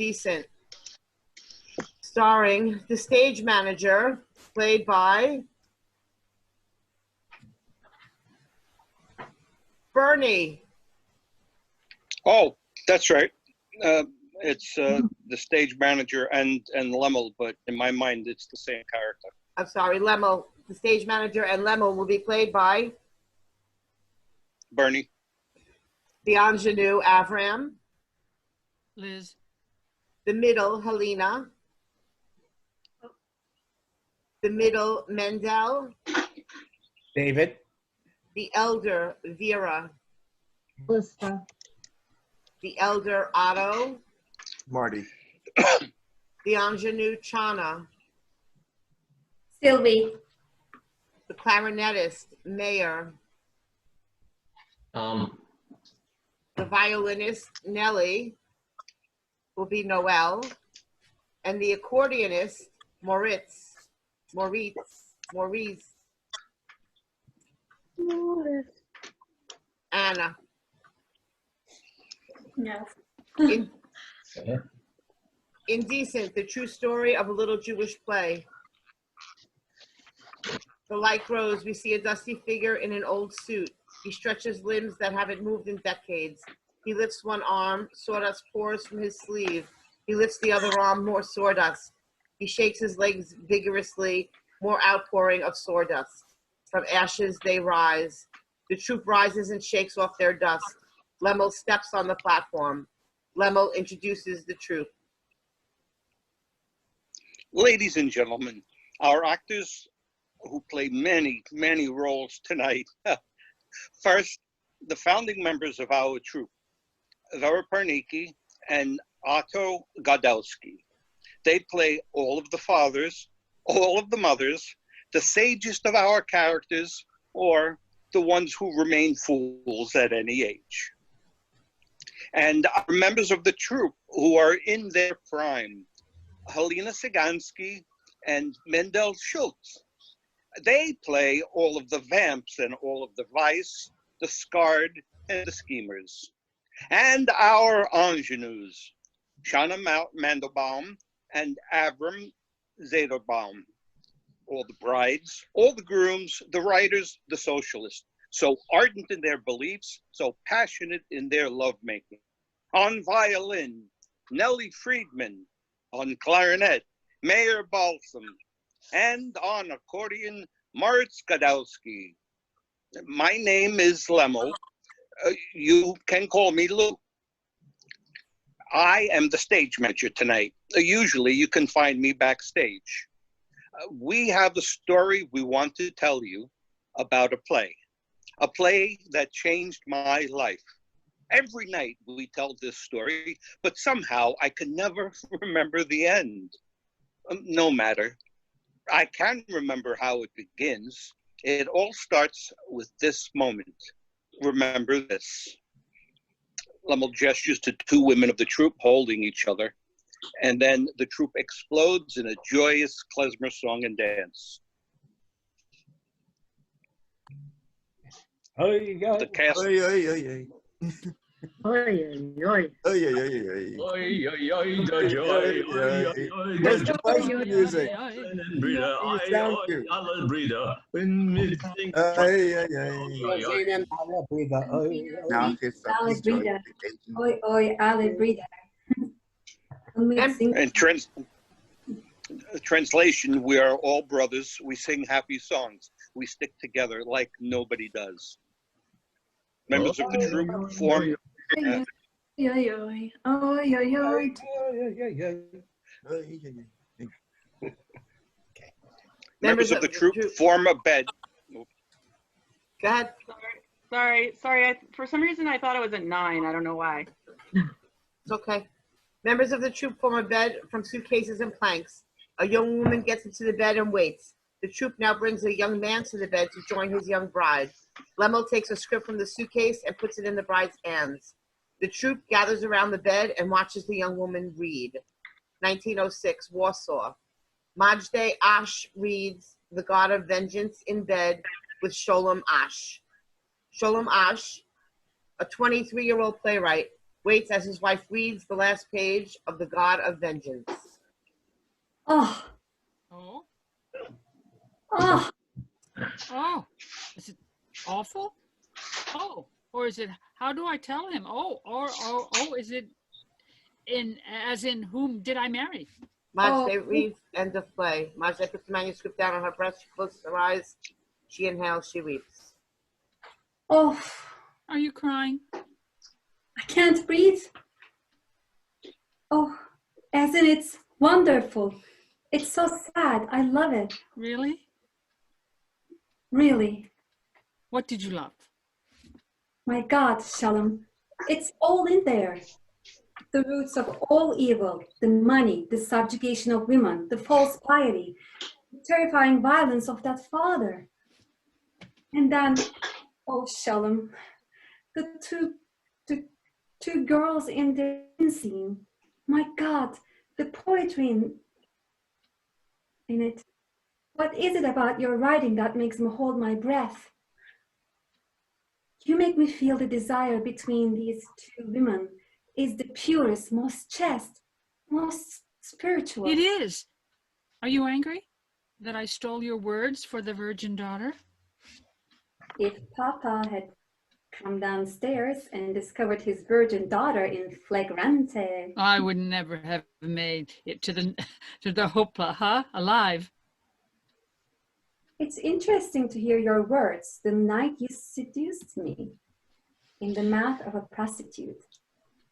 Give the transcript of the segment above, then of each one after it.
Indecent, starring the stage manager, played by Bernie. Oh, that's right. It's the stage manager and Lemmel, but in my mind, it's the same character. I'm sorry, Lemmel. The stage manager and Lemmel will be played by Bernie. the ingenue, Avram. Liz. The middle, Helena. The middle, Mendel. David. The elder, Vera. Lista. The elder, Otto. Marty. The ingenue, Chana. Sylvie. The clarinetist, Mayer. The violinist, Nellie, will be Noel. And the accordionist, Maurice. Anna. Yes. Indecent, the true story of a little Jewish play. The light grows. We see a dusty figure in an old suit. He stretches limbs that haven't moved in decades. He lifts one arm. Sawdust pours from his sleeve. He lifts the other arm. More sawdust. He shakes his legs vigorously. More outpouring of sawdust. From ashes they rise. The troupe rises and shakes off their dust. Lemmel steps on the platform. Lemmel introduces the troupe. Ladies and gentlemen, our actors who play many, many roles tonight. First, the founding members of our troupe, Vera Parniki and Otto Godowski. They play all of the fathers, all of the mothers, the sagest of our characters, or the ones who remain fools at any age. And our members of the troupe who are in their prime, Helena Sigansky and Mendel Schultz. They play all of the vamps and all of the vice, the scarred and the schemers. And our ingenues, Shana Mandelbaum and Avram Zederbaum. All the brides, all the grooms, the writers, the socialists. So ardent in their beliefs, so passionate in their lovemaking. On violin, Nellie Friedman. On clarinet, Mayer Balsam. And on accordion, Moritz Godowski. My name is Lemmel. You can call me Lou. I am the stage manager tonight. Usually you can find me backstage. We have a story we want to tell you about a play that changed my life. Every night we tell this story, but somehow I can never remember the end. No matter. I can remember how it begins. It all starts with this moment. Remember this. Lemmel gestures to two women of the troupe holding each other, and then the troupe explodes in a joyous klezmer song and dance. The cast. Music. Now his And translation, we are all brothers. We sing happy songs. We stick together like nobody does. Members of the troupe form. Members of the troupe form a bed. Go ahead. Sorry. For some reason, I thought it was at 9. I don't know why. It's okay. Members of the troupe form a bed from suitcases and planks. A young woman gets into the bed and waits. The troupe now brings a young man to the bed to join his young bride. Lemmel takes a script from the suitcase and puts it in the bride's hands. The troupe gathers around the bed and watches the young woman read. 1906, Warsaw. Majde Ash reads The God of Vengeance in bed with Sholem Ash. Sholem Ash, a 23-year-old playwright, waits as his wife reads the last page of The God of Vengeance. Oh, Oh, oh, oh, is it awful? Oh, or is it, how do I tell him? Oh, is it as in whom did I marry? Majde Oh. reads, end of play. Majde puts the manuscript down on her breast. She closes her eyes. She inhales. She weeps. oh, Are you crying? I can't breathe. Oh, as in it's wonderful. It's so sad. I love it. Really? Really. What did you love? My God, Shalom. It's all in there. The roots of all evil, the money, the subjugation of women, the false piety, the terrifying violence of that father. And then, oh, Shalom, the two girls in the scene. My God, the poetry in it. What is it about your writing that makes me hold my breath? You make me feel the desire between these two women is the purest, most chaste, most spiritual. It is. Are you angry that I stole your words for the virgin daughter? If Papa had come downstairs and discovered his virgin daughter in flagrante. I would never have made it to the hopla, huh? Alive. It's interesting to hear your words the night you seduced me in the mouth of a prostitute.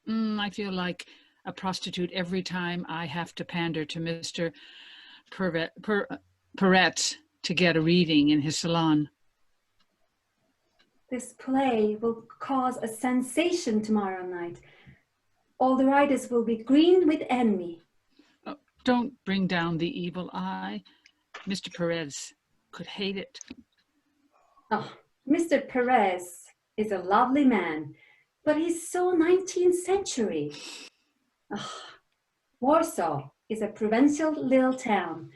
I feel like a prostitute every time I have to pander to Mr. Perret to get a reading in his salon. This play will cause a sensation tomorrow night. All the writers will be green with envy. Oh, don't bring down the evil eye. Mr. Perez could hate it. Oh, Mr. Perez is a lovely man, but he's so 19th century. Oh, Warsaw is a provincial little town.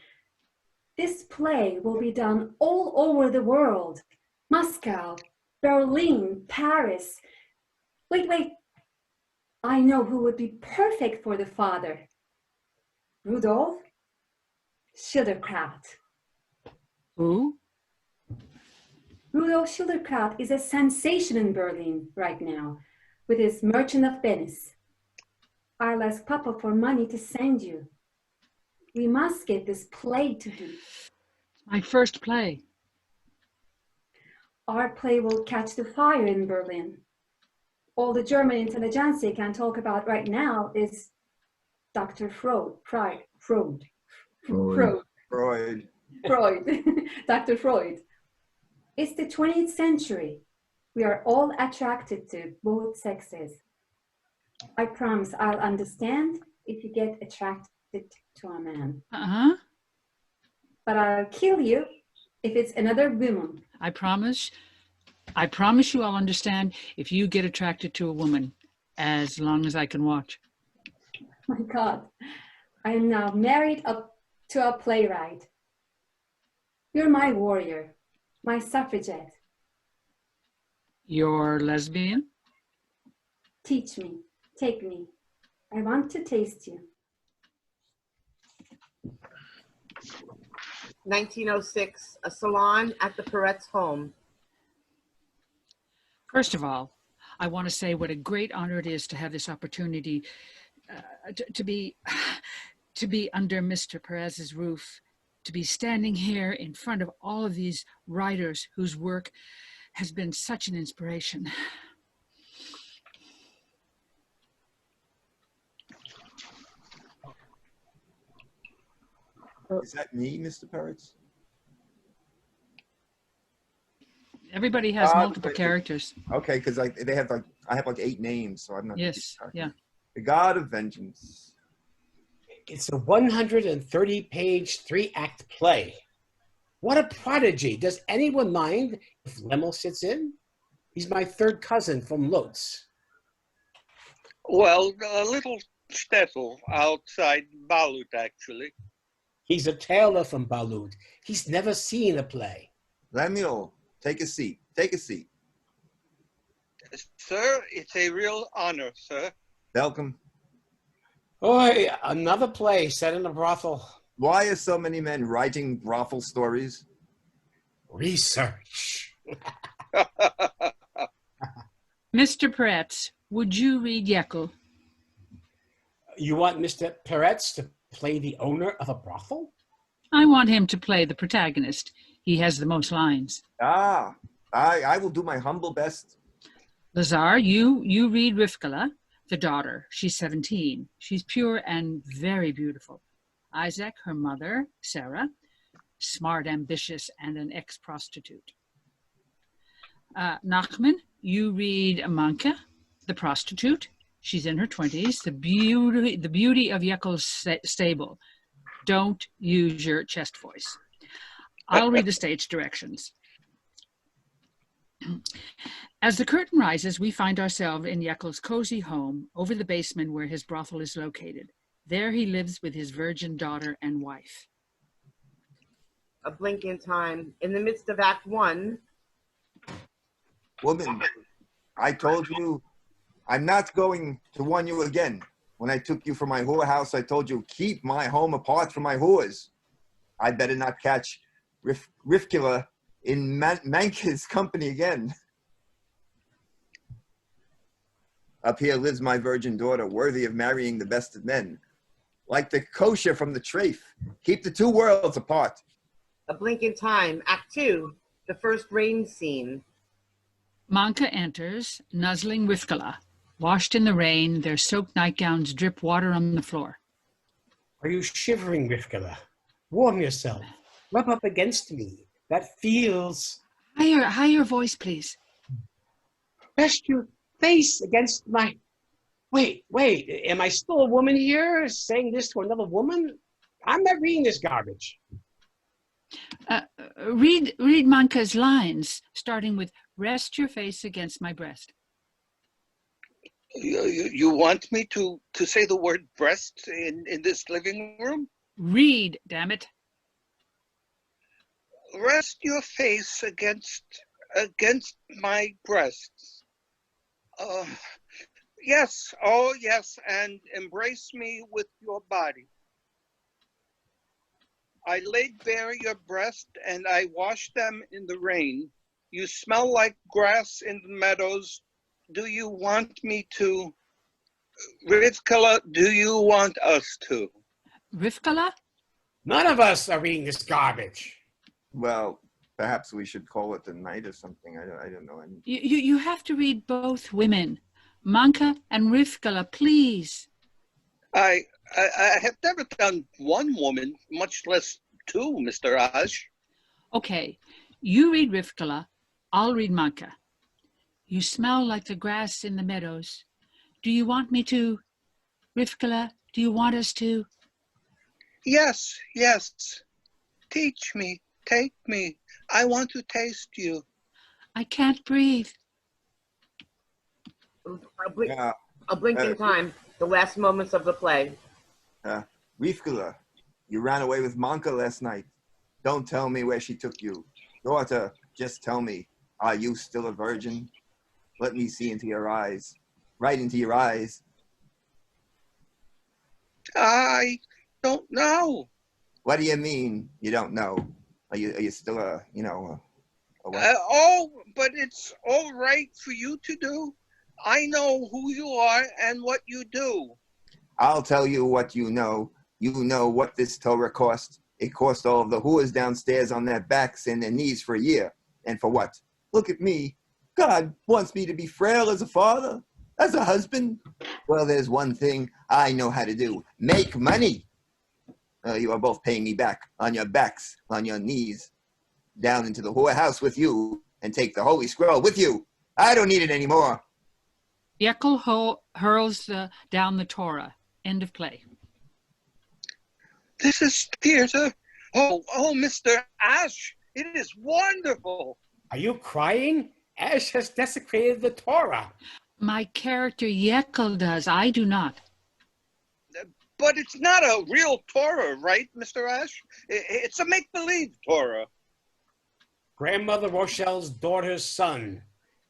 This play will be done all over the world. Moscow, Berlin, Paris. Wait. I know who would be perfect for the father. Rudolf Schilderkraut. Who? Rudolf Schilderkraut is a sensation in Berlin right now with his Merchant of Venice. I'll ask Papa for money to send you. We must get this play to him. My first play. Our play will catch the fire in Berlin. All the German intelligentsia can talk about right now is Dr. Freud. Dr. Freud. It's the 20th century. We are all attracted to both sexes. I promise I'll understand if you get attracted to a man. Uh-huh. But I'll kill you if it's another woman. I promise you I'll understand if you get attracted to a woman, as long as I can watch. My God, I am now married up to a playwright. You're my warrior, my suffragette. You're lesbian? Teach me, take me. I want to taste you. 1906, a salon at the Peretz home. First of all, I want to say what a great honor it is to have this opportunity to be under Mr. Perez's roof, to be standing here in front of all of these writers whose work has been such an inspiration. Is that me, Mr. Peretz? Everybody has multiple characters. Okay, because I have like 8 names, so I'm not. Yes, yeah. The God of Vengeance. It's a 130-page 3-act play. What a prodigy. Does anyone mind if Lemmel sits in? He's my third cousin from Lotz. Well, a little shtetl outside Balut, actually. He's a tailor from Balut. He's never seen a play. Lemuel, take a seat. Take a seat. Sir, it's a real honor, sir. Welcome. Oh, another play set in a brothel. Why are so many men writing brothel stories? Research. Mr. Peretz, would you read Jekyll? You want Mr. Peretz to play the owner of a brothel? I want him to play the protagonist. He has the most lines. Ah, I will do my humble best. Lazar, you read Rivkala, the daughter. She's 17. She's pure and very beautiful. Isaac, her mother, Sarah, smart, ambitious, and an ex-prostitute. Nachman, you read Amanka, the prostitute. She's in her 20s. The beauty of Jekyll's stable. Don't use your chest voice. I'll read the stage directions. As the curtain rises, we find ourselves in Jekyll's cozy home over the basement where his brothel is located. There he lives with his virgin daughter and wife. A blink in time. In the midst of Act 1. Woman, I told you I'm not going to warn you again. When I took you from my whorehouse, I told you, keep my home apart from my whores. I better not catch Rivkila in Manka's company again. Up here lives my virgin daughter, worthy of marrying the best of men. Like the kosher from the trafe, keep the two worlds apart. A blink in time. Act 2. The first rain scene. Manka enters, nuzzling Rivkala. Washed in the rain, their soaked nightgowns drip water on the floor. Are you shivering, Rivkala? Warm yourself. Rub up against me. That feels... Higher voice, please. Rest your face against my... Wait. Am I still a woman here saying this to another woman? I'm not reading this garbage. Read Manka's lines, starting with, rest your face against my breast. You want me to say the word breast in this living room? Read, damn it. Rest your face against my breasts. Yes, oh yes, and embrace me with your body. I laid bare your breast and I washed them in the rain. You smell like grass in the meadows. Do you want me to? Rivkala, do you want us to? Rivkala? None of us are reading this garbage. Well, perhaps we should call it the night or something. I don't know. You have to read both women. Manka and Rivkala, please. I have never done one woman, much less two, Mr. Ash. Okay, you read Rivkala, I'll read Manka. You smell like the grass in the meadows. Do you want me to? Rivkala, do you want us to? Yes. Teach me, take me. I want to taste you. I can't breathe. A blink in time. The last moments of the play. Rivkila, you ran away with Manka last night. Don't tell me where she took you. Daughter, just tell me, are you still a virgin? Let me see into your eyes. Right into your eyes. I don't know. What do you mean you don't know? Are you still a what? But it's all right for you to do. I know who you are and what you do. I'll tell you what you know. You know what this Torah cost. It cost all of the whores downstairs on their backs and their knees for a year. And for what? Look at me. God wants me to be frail as a father, as a husband. Well, there's one thing I know how to do. Make money. You are both paying me back on your backs, on your knees, down into the whorehouse with you, and take the Holy Scroll with you. I don't need it anymore. Jekyll hurls down the Torah. End of play. This is theater. Oh, Mr. Ash, it is wonderful. Are you crying? Ash has desecrated the Torah. My character Jekyll does. I do not. But it's not a real Torah, right, Mr. Ash? It's a make-believe Torah. Grandmother Rochelle's daughter's son.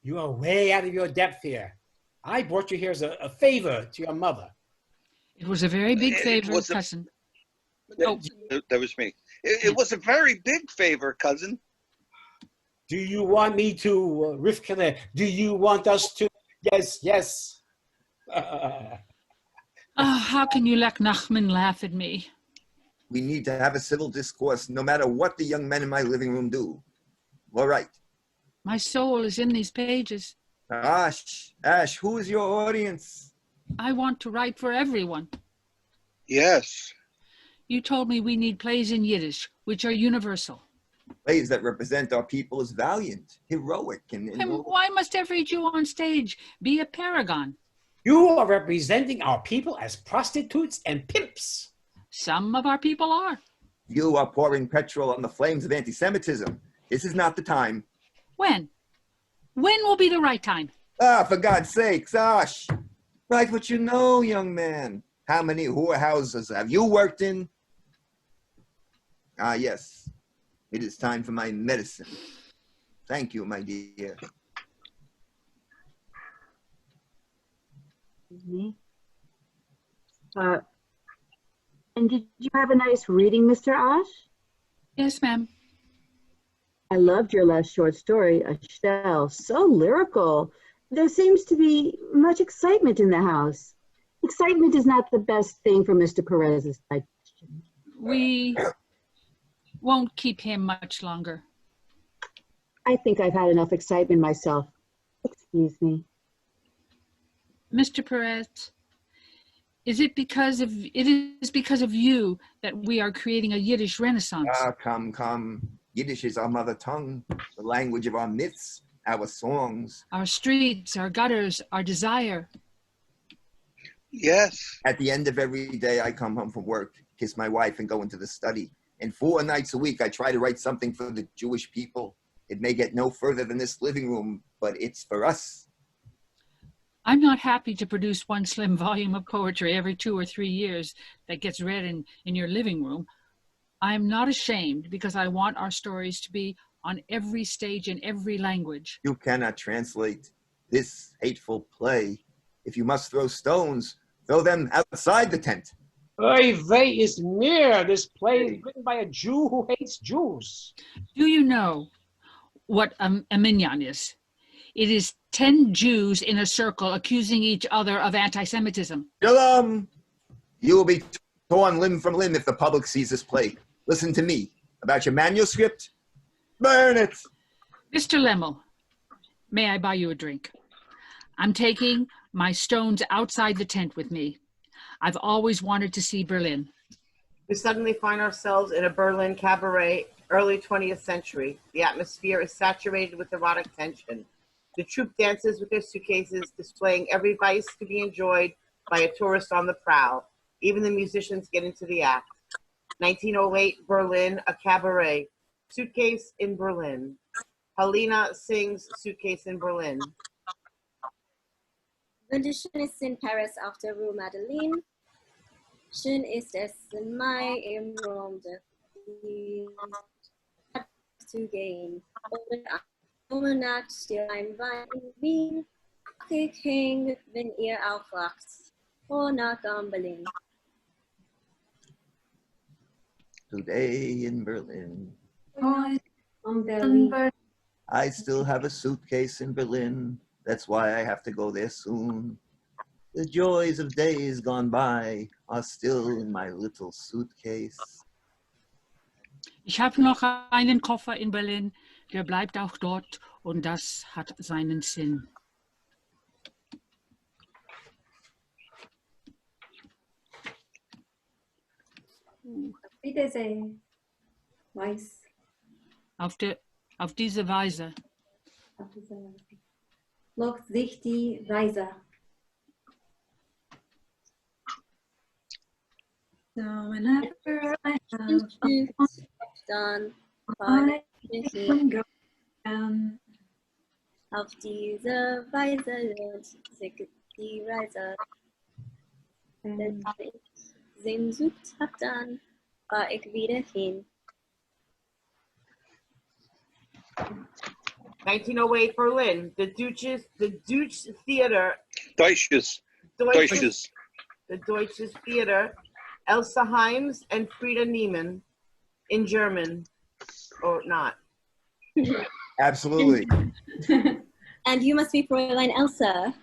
You are way out of your depth here. I brought you here as a favor to your mother. It was a very big It favor, was a- cousin. That was me. It was a very big favor, cousin. Do you want me to, Rivkele, do you want us to? Yes, yes. Oh, how can you let Nachman laugh at me? We need to have a civil discourse no matter what the young men in my living room do. All right. My soul is in these pages. Ash, who is your audience? I want to write for everyone. Yes. You told me we need plays in Yiddish, which are universal. Plays that represent our people as valiant, heroic, and Why must every Jew on stage be a paragon? You are representing our people as prostitutes and pimps. Some of our people are. You are pouring petrol on the flames of anti-Semitism. This is not the time. When? When will be the right time? Ah, for God's sakes, Ash. Write what you know, young man. How many whorehouses have you worked in? Ah, yes. It is time for my medicine. Thank you, my dear. And did you have a nice reading, Mr. Ash? Yes, ma'am. I loved your last short story, Estelle. So lyrical. There seems to be much excitement in the house. Excitement is not the best thing for Mr. Perez's digestion. We won't keep him much longer. I think I've had enough excitement myself. Excuse me. Mr. Perez, it is because of you that we are creating a Yiddish renaissance. Ah, come. Yiddish is our mother tongue, the language of our myths, our songs. Our streets, our gutters, our desire. Yes. At the end of every day, I come home from work, kiss my wife, and go into the study. And 4 nights a week, I try to write something for the Jewish people. It may get no further than this living room, but it's for us. I'm not happy to produce one slim volume of poetry every 2 or 3 years that gets read in your living room. I'm not ashamed because I want our stories to be on every stage in every language. You cannot translate this hateful play. If you must throw stones, throw them outside the tent. Oy vey is mir. This play is written by a Jew who hates Jews. Do you know what a minyan is? It is 10 Jews in a circle accusing each other of anti-Semitism. Shalom! You will be torn limb from limb if the public sees this play. Listen to me. About your manuscript, burn it! Mr. Lemmel, may I buy you a drink? I'm taking my stones outside the tent with me. I've always wanted to see Berlin. We suddenly find ourselves in a Berlin cabaret, early 20th century. The atmosphere is saturated with erotic tension. The troupe dances with their suitcases, displaying every vice to be enjoyed by a tourist on the prowl. Even the musicians get into the act. 1908, Berlin, a cabaret. Suitcase in Berlin. Helena sings Suitcase in Berlin. Wunderschön ist in Paris auf der Rue Madeleine. Schön ist es im Mai im Rom der Stadt zu gehen. Oder Nacht still ein Wein in Wien. Ich hänge, wenn ihr aufwacht. Oh, nach Berlin. Today in Berlin, Berlin. I still have a suitcase in Berlin. That's why I have to go there soon. The joys of days gone by are still in my little suitcase. Ich habe noch einen Koffer in Berlin, der bleibt auch dort und das hat seinen Sinn. Wiedersehen. Weiß. Auf diese Weise. Auf diese Weise. Macht sich die Reise. So whenever I have Dann I ich go down. auf diese Weise lohnt sich die Reise. Wenn ich Sehnsucht hab, dann fahr ich wieder hin. 1908 Berlin, the Deutsche Theater, Deutsches. Deutsches, the Deutsches Theater, Elsa Heims and Frieda Niemann in German, or not. Absolutely. And you must be Fräulein Elsa.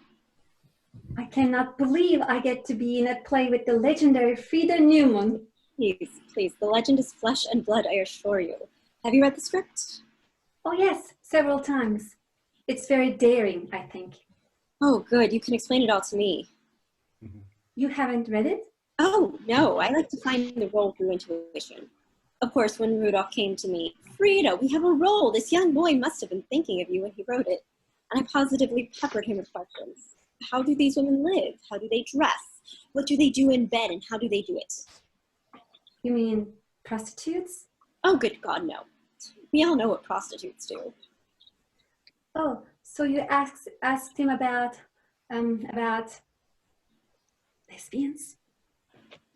I cannot believe I get to be in a play with the legendary Frieda Newman. Please, please, the legend is flesh and blood, I assure you. Have you read the script? Oh yes, several times. It's very daring, I think. Oh, good, you can explain it all to me. You haven't read it? Oh, no, I like to find the role through intuition. Of course, when Rudolph came to me, Frida, we have a role. This young boy must have been thinking of you when he wrote it. And I positively peppered him with questions. How do these women live? How do they dress? What do they do in bed and how do they do it? You mean prostitutes? Oh, good God, no. We all know what prostitutes do. Oh, so you asked him about lesbians?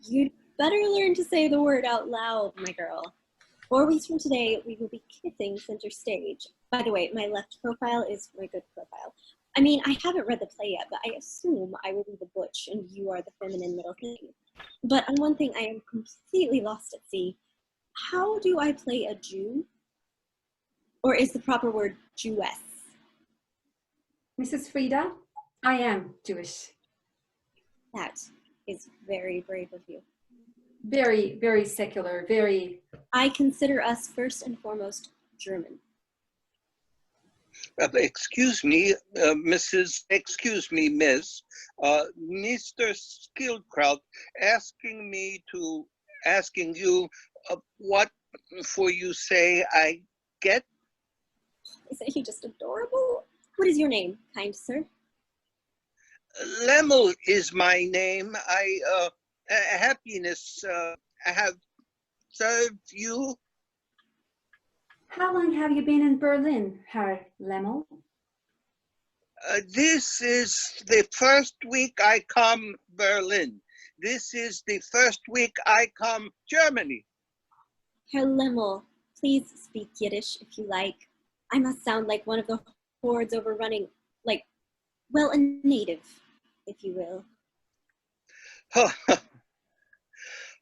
You'd better learn to say the word out loud, my girl. 4 weeks from today, we will be kissing center stage. By the way, my left profile is my good profile. I mean, I haven't read the play yet, but I assume I will be the butch and you are the feminine middle thing. But on one thing, I am completely lost at sea. How do I play a Jew? Or is the proper word Jewess? Mrs. Frida, I am Jewish. That is very brave of you. Very, very secular, very... I consider us first and foremost German. Excuse me, Miss. Mr. Skildkraut asking you what for you say I get? Isn't he just adorable? What is your name, kind sir? Lemmel is my name. Happiness, I have served you. How long have you been in Berlin, Herr Lemmel? This is the first week I come Berlin. This is the first week I come Germany. Herr Lemmel, please speak Yiddish if you like. I must sound like one of the hordes overrunning, like, well, a native, if you will.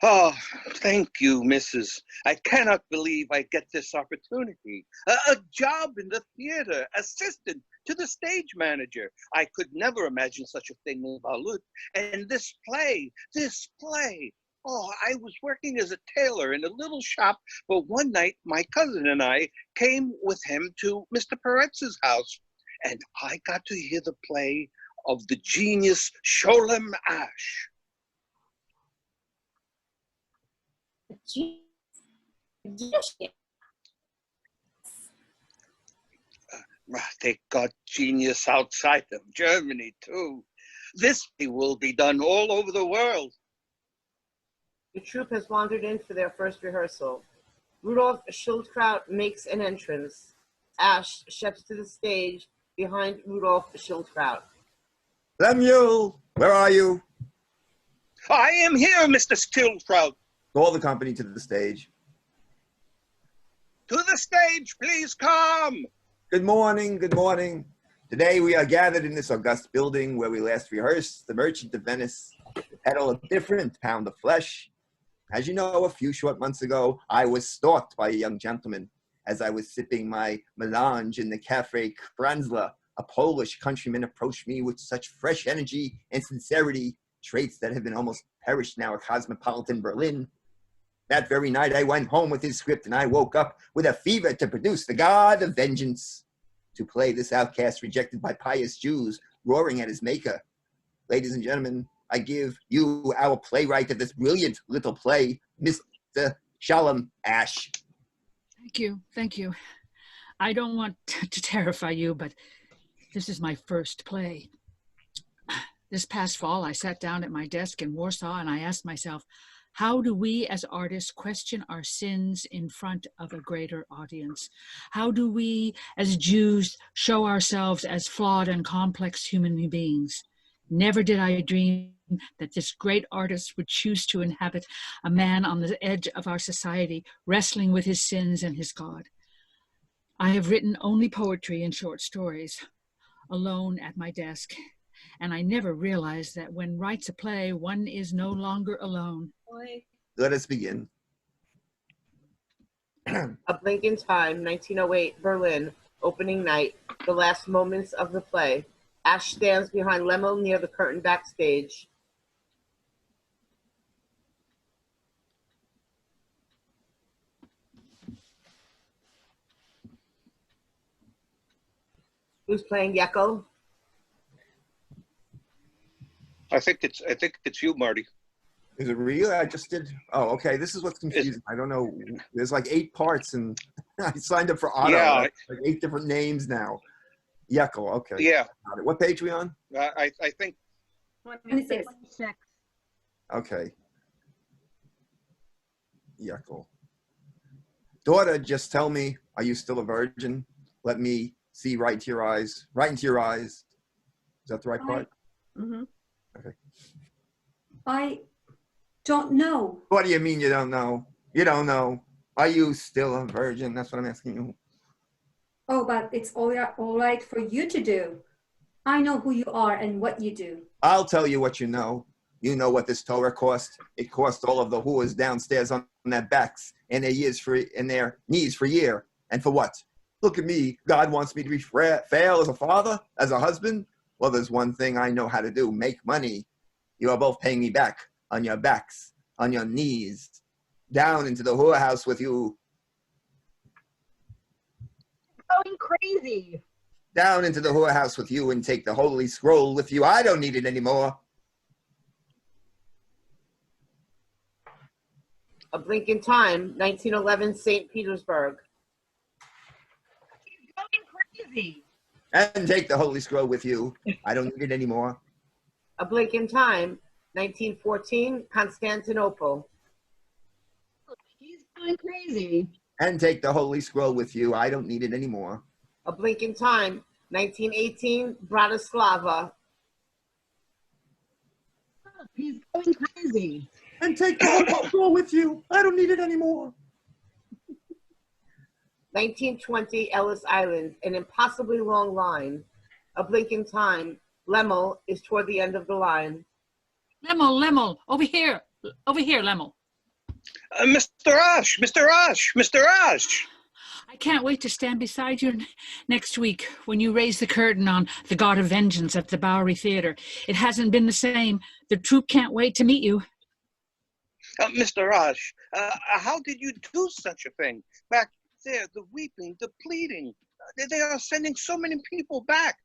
Oh, thank you, Mrs. I cannot believe I get this opportunity. A job in the theater, assistant to the stage manager. I could never imagine such a thing in Balut. And this play. Oh, I was working as a tailor in a little shop, but one night my cousin and I came with him to Mr. Peretz's house, and I got to hear the play of the genius Sholem Ash. They got genius outside of Germany, too. This will be done all over the world. The troupe has wandered in for their first rehearsal. Rudolph Schildkraut makes an entrance. Ash steps to the stage behind Rudolph Schildkraut. Lemuel, where are you? I am here, Mr. Schildkraut. Call the company to the stage. To the stage, please come. Good morning, good morning. Today we are gathered in this august building where we last rehearsed The Merchant of Venice, to peddle a different pound of flesh. As you know, a few short months ago, I was stalked by a young gentleman as I was sipping my melange in the Cafe Kranzler. A Polish countryman approached me with such fresh energy and sincerity, traits that have been almost perished now at cosmopolitan Berlin. That very night, I went home with his script, and I woke up with a fever to produce the God of Vengeance, to play this outcast rejected by pious Jews, roaring at his maker. Ladies and gentlemen, I give you our playwright of this brilliant little play, Mr. Sholem Ash. Thank you. I don't want to terrify you, but this is my first play. This past fall, I sat down at my desk in Warsaw and I asked myself, how do we as artists question our sins in front of a greater audience? How do we as Jews show ourselves as flawed and complex human beings? Never did I dream that this great artist would choose to inhabit a man on the edge of our society, wrestling with his sins and his God. I have written only poetry and short stories, alone at my desk, and I never realized that when writes a play, one is no longer alone. Boy. Let us begin. A Blink in Time, 1908, Berlin, opening night, the last moments of the play. Ash stands behind Lemmel near the curtain backstage. Who's playing Jekyll? I think it's you, Marty. Is it real? I just did. Oh, okay. This is what's confusing. I don't know. There's like 8 parts, and I signed up for auto. Yeah. Like 8 different names now. Jekyll. Okay. Yeah, Got it. What page we on? I think 26. Okay. Jekyll. Daughter, just tell me, are you still a virgin? Let me see right into your eyes. Right into your eyes. Is that the right part? Mm-hmm. Okay. I don't know. What do you mean you don't know? You don't know. Are you still a virgin? That's what I'm asking you. Oh, but it's all right for you to do. I know who you are and what you do. I'll tell you what you know. You know what this Torah cost? It cost all of the whores downstairs on their backs and their knees for a year. And for what? Look at me. God wants me to be fail as a father, as a husband. Well, there's one thing I know how to do. Make money. You are both paying me back on your backs, on your knees, down into the whorehouse with you. Going crazy. Down into the whorehouse with you and take the holy scroll with you. I don't need it anymore. A Blink in Time, 1911, St. Petersburg. Going crazy. And take the holy scroll with you. I don't need it anymore. A Blink in Time, 1914, Constantinople. He's going crazy. And take the holy scroll with you. I don't need it anymore. A Blink in Time, 1918, Bratislava. He's going crazy. And take the holy scroll with you. I don't need it anymore. 1920, Ellis Island, an impossibly long line. A Blink in Time, Lemmel is toward the end of the line. Lemmel, over here, Lemmel. Mr. Ash, Mr. Ash, Mr. Ash. I can't wait to stand beside you next week when you raise the curtain on The God of Vengeance at the Bowery Theater. It hasn't been the same. The troupe can't wait to meet you. Mr. Ash, how did you do such a thing? Back there, the weeping, the pleading. They are sending so many people back.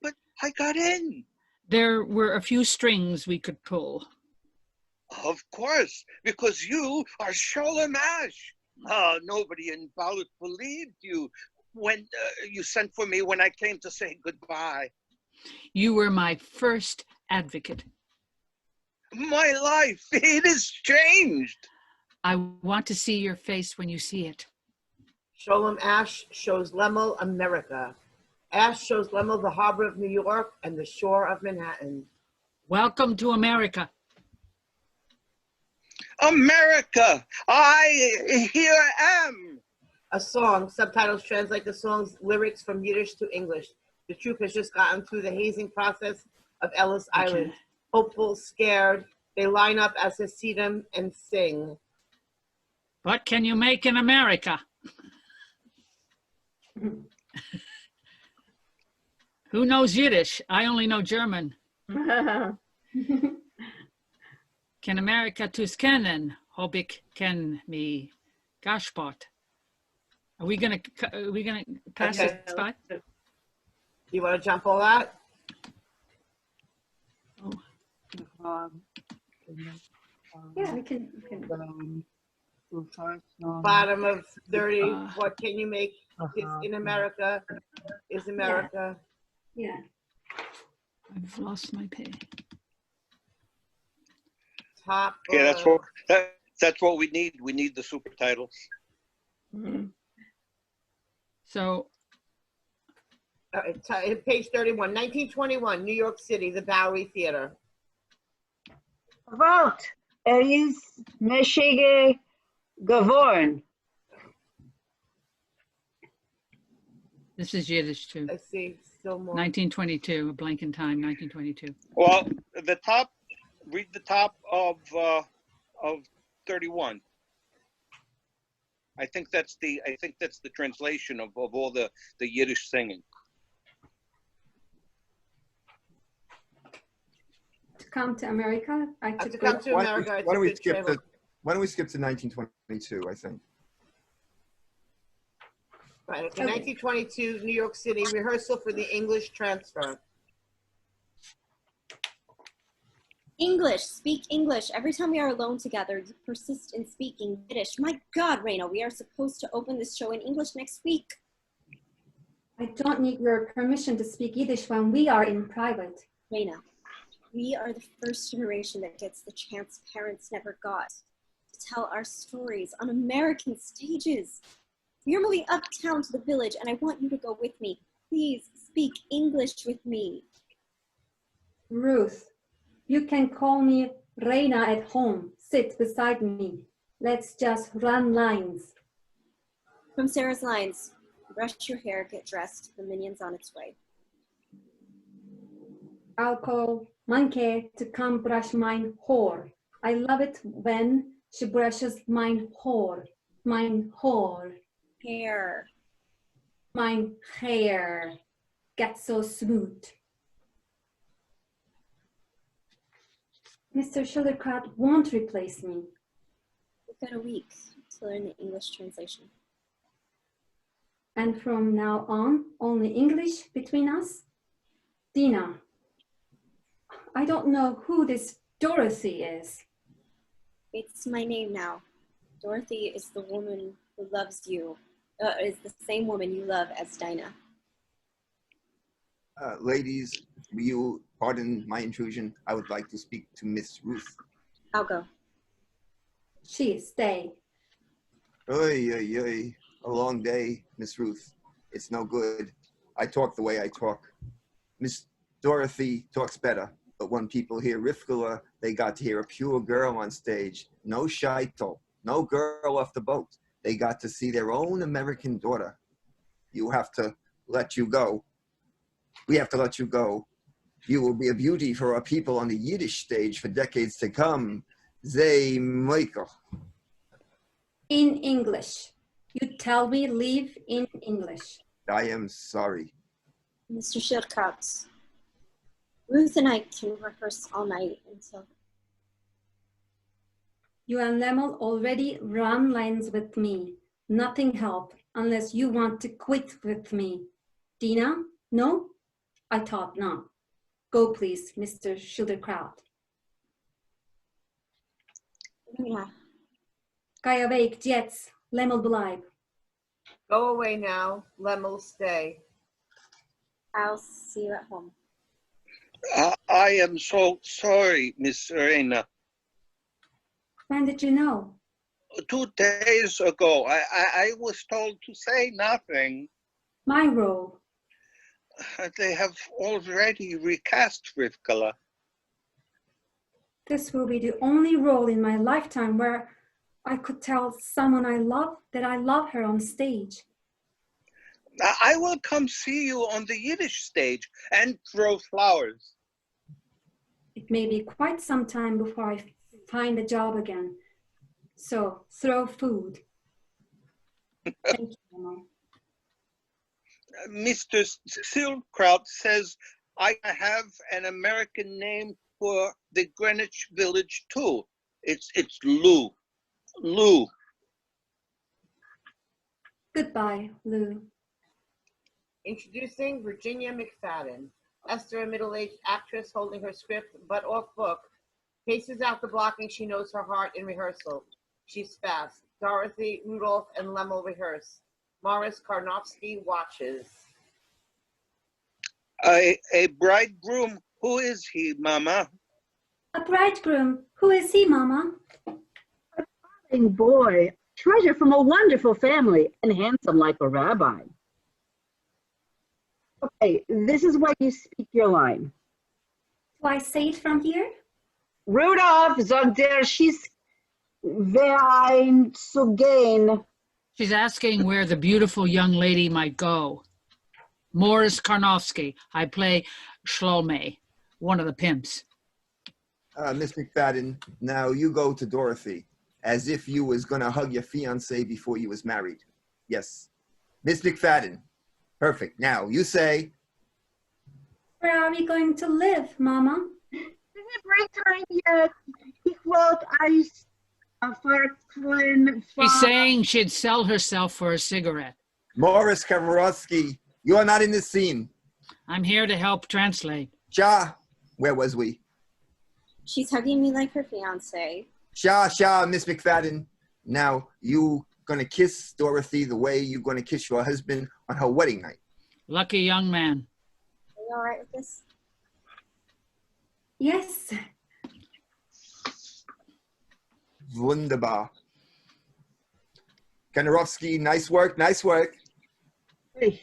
But I got in. There were a few strings we could pull. Of course, because you are Sholem Ash. Nobody in Balut believed you when you sent for me when I came to say goodbye. You were my first advocate. My life, it is changed. I want to see your face when you see it. Sholem Ash shows Lemmel America. Ash shows Lemmel the harbor of New York and the shore of Manhattan. Welcome to America. America, here I am. A song, subtitles translate the song's lyrics from Yiddish to English. The troupe has just gotten through the hazing process of Ellis Island. Hopeful, scared, they line up as Hasidim and sing. What can you make in America? Who knows Yiddish? I only know German. Can America tus kennen? Hab ich ken mi gashpot. Are we gonna pass Okay. this by? You want to jump all that? Yeah, we can. Bottom of 30, what can you make this in America is America. Yeah. I've lost my page. Top. Yeah, that's what we need. We need the super titles. Mm-hmm. So page 31, 1921, New York City, the Bowery Theater. Vote. Is Michigan geworden. This is Yiddish too. Let's see, still more. 1922, a blank in time, 1922. Well, the top, read the top of 31. I think that's the translation of all the Yiddish singing. To come to America, To come to America, Why don't we it's a skip good travel. why don't we skip to 1922, I think. Right, okay, Okay. 1922, New York City, rehearsal for the English transfer. English, speak English. Every time we are alone together, you persist in speaking Yiddish. My God, Reina, we are supposed to open this show in English next week. I don't need your permission to speak Yiddish when we are in private. Reina, we are the first generation that gets the chance parents never got to tell our stories on American stages. We are moving uptown to the village, and I want you to go with me. Please speak English with me. Ruth, you can call me Reina at home. Sit beside me. Let's just run lines. From Sarah's lines, brush your hair, get dressed. The minion's on its way. I'll call Monkey to come brush mine whore. I love it when she brushes mine whore. Mine whore. Hair. Mine hair. Get so smooth. Mr. Schillerkraut won't replace me. We've got a week to learn the English translation. And from now on, only English between us? Dina, I don't know who this Dorothy is. It's my name now. Dorothy is the woman who loves you, is the same woman you love as Dinah. Ladies, will you pardon my intrusion? I would like to speak to Miss Ruth. I'll go. She stay. Oy, oy, oy. A long day, Miss Ruth. It's no good. I talk the way I talk. Miss Dorothy talks better, but when people hear Rifkula, they got to hear a pure girl on stage. No shaitel, no girl off the boat. They got to see their own American daughter. You have to let you go. We have to let you go. You will be a beauty for our people on the Yiddish stage for decades to come. Zay Michael. In English. You tell me leave in English. I am sorry. Mr. Schildkraut, Ruth and I can rehearse all night until... You and Lemel already run lines with me. Nothing help unless you want to quit with me. Dina, no? I thought not. Go please, Mr. Schilderkraut. Yeah. Ga je weg, Jets. Lemel blijf. Go away now, Lemmel stay. I'll see you at home. I am so sorry, Miss Reina. When did you know? 2 days ago, I was told to say nothing. My role. They have already recast Rivkala. This will be the only role in my lifetime where I could tell someone I love that I love her on stage. I will come see you on the Yiddish stage and throw flowers. It may be quite some time before I find a job again. So throw food. Thank you, Mama. Mr. Silkraut says I have an American name for the Greenwich Village too. It's Lou. Lou. Goodbye, Lou. Introducing Virginia McFadden. Esther, a middle-aged actress holding her script but off book, paces out the blocking she knows her heart in rehearsal. She's fast. Dorothy, Rudolph, and Lemmel rehearse. Morris Karnofsky watches. A bridegroom. Who is he, Mama? A bridegroom. Who is he, Mama? Boy, treasure from a wonderful family and handsome like a rabbi. Okay, this is where you speak your line. Do I say it from here? Rudolph, sagt she's verein zu gehen. She's asking where the beautiful young lady might go. Morris Karnofsky. I play Shlome, one of the pimps. Miss McFadden, now you go to Dorothy, as if you was gonna hug your fiance before you was married. Yes. Miss McFadden. Perfect. Now, you say... Where are we going to live, Mama? Is it break time yet? Ich wollte Eis verkaufen. She's saying she'd sell herself for a cigarette. Morris Kamarowski, you are not in this scene. I'm here to help translate. Sha, where was we? She's hugging me like her fiance. Sha, Miss McFadden. Now, you gonna kiss Dorothy the way you gonna kiss your husband on her wedding night. Lucky young man. Are you all right with this? Yes. Wunderbar. Kamarowski, nice work, nice work. Hey,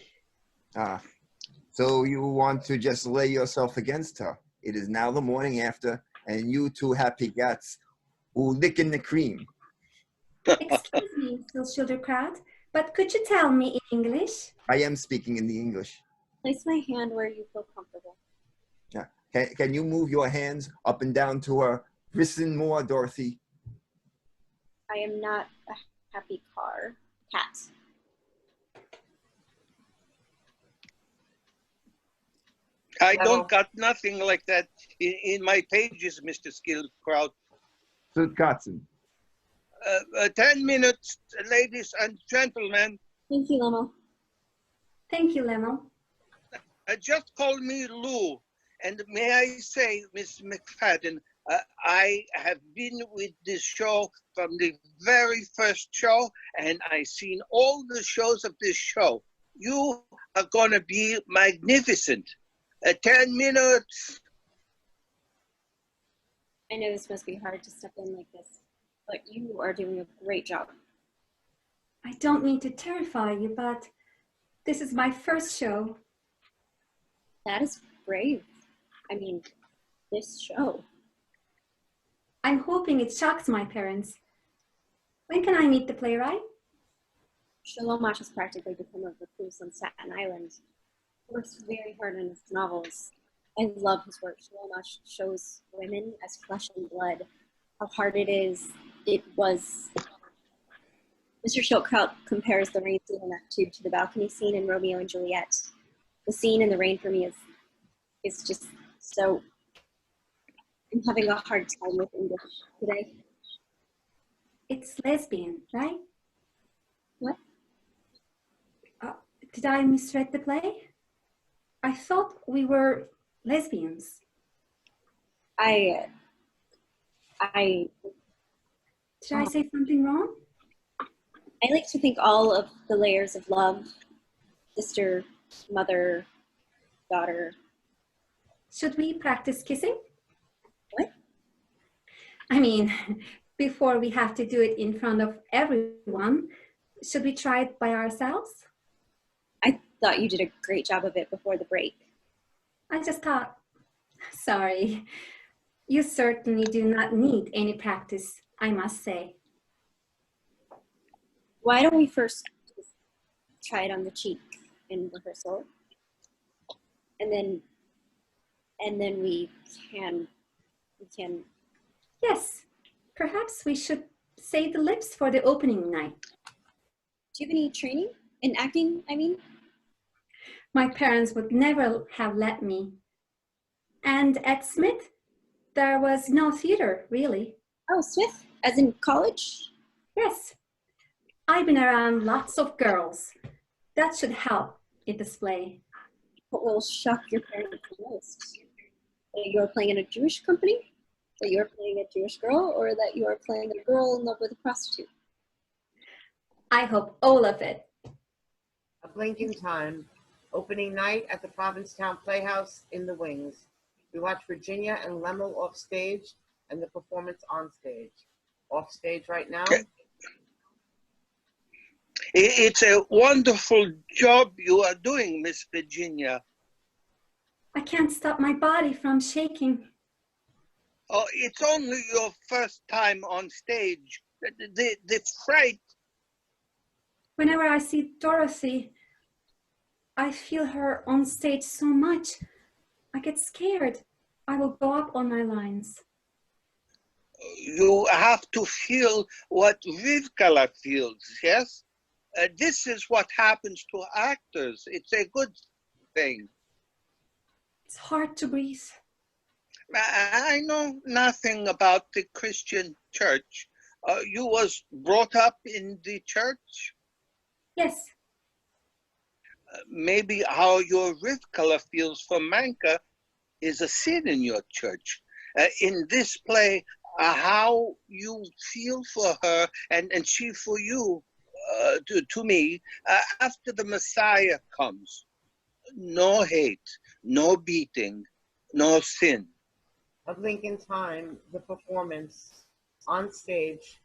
So you want to just lay yourself against her. It is now the morning after, and you two happy gats who licking the cream. Excuse me, Mr. Schilderkraut, but could you tell me in English? I am speaking in the English. Place my hand where you feel comfortable. Yeah. Can you move your hands up and down to her? Listen more, Dorothy. I am not a happy cat. I don't got nothing like that in my pages, Mr. Skillkraut. Katzen. 10 minutes, ladies and gentlemen. Thank you, Lemo. Thank you, Lemo. Just call me Lou. And may I say, Miss McFadden, I have been with this show from the very first show, and I've seen all the shows of this show. You are going to be magnificent. 10 minutes. I know this must be hard to step in like this, but you are doing a great job. I don't mean to terrify you, but this is my first show. That is brave. I mean, this show. I'm hoping it shocks my parents. When can I meet the playwright? Shalomash has practically become a recluse on Staten Island. He works very hard on his novels. I love his work. Shalomash shows women as flesh and blood. How hard it is. It was. Mr. Schildkraut compares the rain scene in Act 2 to the balcony scene in Romeo and Juliet. The scene in the rain for me is just so. I'm having a hard time with English today. It's lesbian, right? What? Did I misread the play? I thought we were lesbians. I Did I say something wrong? I like to think all of the layers of love, sister, mother, daughter. Should we practice kissing? What? I mean, before we have to do it in front of everyone, should we try it by ourselves? I thought you did a great job of it before the break. I just thought, sorry. You certainly do not need any practice, I must say. Why don't we first try it on the cheek in rehearsal? And then we can. Yes, perhaps we should save the lips for the opening night. Do you have any training in acting, I mean? My parents would never have let me. And at Smith, there was no theater, really. Oh, Smith, as in college? Yes. I've been around lots of girls. That should help in this play. What will shock your parents the most? That you are playing in a Jewish company? That you are playing a Jewish girl? Or that you are playing a girl in love with a prostitute? I hope all of it. A Blink in Time. Opening night at the Provincetown Playhouse in the Wings. We watch Virginia and Lemo off stage and the performance on stage. Off stage right now. It's a wonderful job you are doing, Miss Virginia. I can't stop my body from shaking. Oh, it's only your first time on stage. The fright. Whenever I see Dorothy, I feel her on stage so much. I get scared. I will go up on my lines. You have to feel what Rivkala feels, yes? This is what happens to actors. It's a good thing. It's hard to breathe. I know nothing about the Christian church. You was brought up in the church? Yes, Maybe how your Rivkala feels for Manka is a sin in your church. In this play, how you feel for her and she for you, to me, after the Messiah comes. No hate, no beating, no sin. Of Lincoln Time, the performance on stage.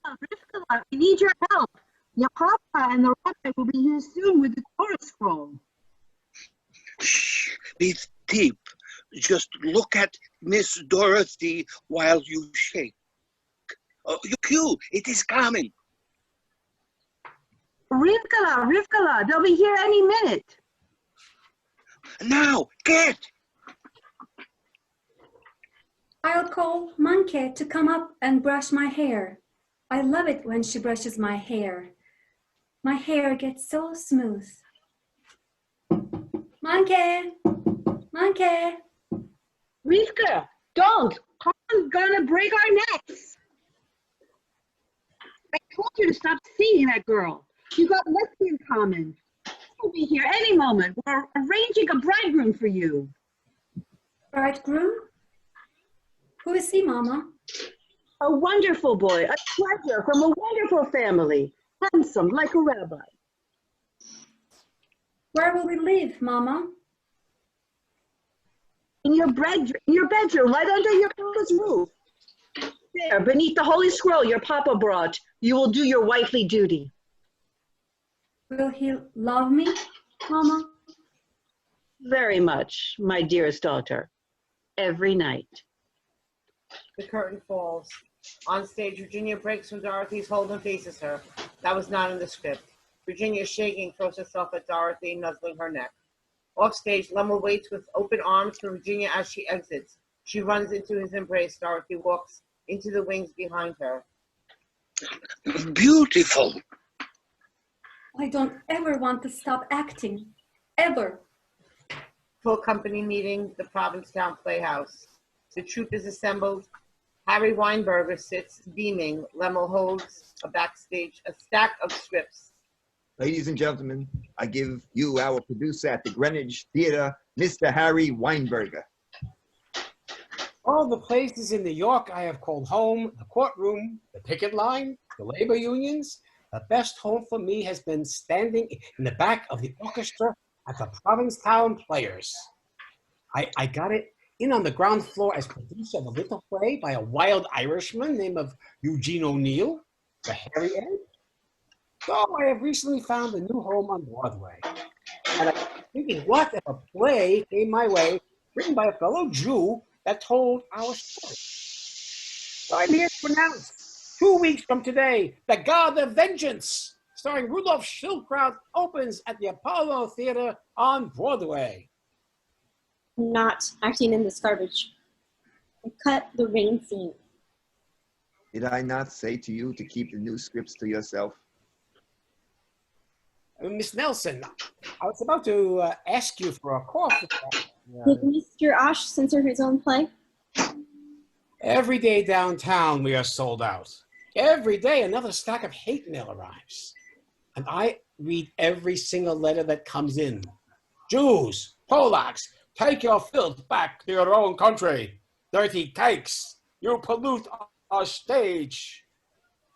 Rivkala, we need your help. Your papa and the rabbi will be here soon with the Torah scroll. Shh, be deep. Just look at Miss Dorothy while you shake. You cue, it is coming. Rivkala, they'll be here any minute. Now, get! I'll call Manke to come up and brush my hair. I love it when she brushes my hair. My hair gets so smooth. Manke! Manke! Rivka, don't. Tom's gonna break our necks. I told you to stop seeing that girl. You got nothing in common. She'll be here any moment. We're arranging a bridegroom for you. Bridegroom? Who is he, Mama? A wonderful boy, a treasure from a wonderful family. Handsome like a rabbi. Where will we live, Mama? In your bedroom, right under your papa's roof. There, beneath the holy scroll your papa brought, you will do your wifely duty. Will he love me, Mama? Very much, my dearest daughter. Every night. The curtain falls. On stage, Virginia breaks from Dorothy's hold and faces her. That was not in the script. Virginia, shaking, throws herself at Dorothy, nuzzling her neck. Off stage, Lemma waits with open arms for Virginia as she exits. She runs into his embrace. Dorothy walks into the wings behind her. Beautiful. I don't ever want to stop acting. Ever. Full company meeting, the Provincetown Playhouse. The troupe is assembled. Harry Weinberger sits beaming. Lemma holds a stack of scripts. Ladies and gentlemen, I give you our producer at the Greenwich Theater, Mr. Harry Weinberger. All the places in New York I have called home, the courtroom, the picket line, the labor unions, the best home for me has been standing in the back of the orchestra at the Provincetown Players. I got it in on the ground floor as producer of a little play by a wild Irishman named Eugene O'Neill, the Hairy Ed. So I have recently found a new home on Broadway. And I'm thinking, what if a play came my way, written by a fellow Jew that told our story? So I'm here to announce, 2 weeks from today, The God of Vengeance, starring Rudolph Schildkraut, opens at the Apollo Theater on Broadway. Not acting in this garbage. I cut the rain scene. Did I not say to you to keep the new scripts to yourself? Miss Nelson, I was about to ask you for a coffee. Did Mr. Osh censor his own play? Every day downtown, we are sold out. Every day, another stack of hate mail arrives. And I read every single letter that comes in. Jews, Polacks, take your filth back to your own country. Dirty cakes, you pollute our stage.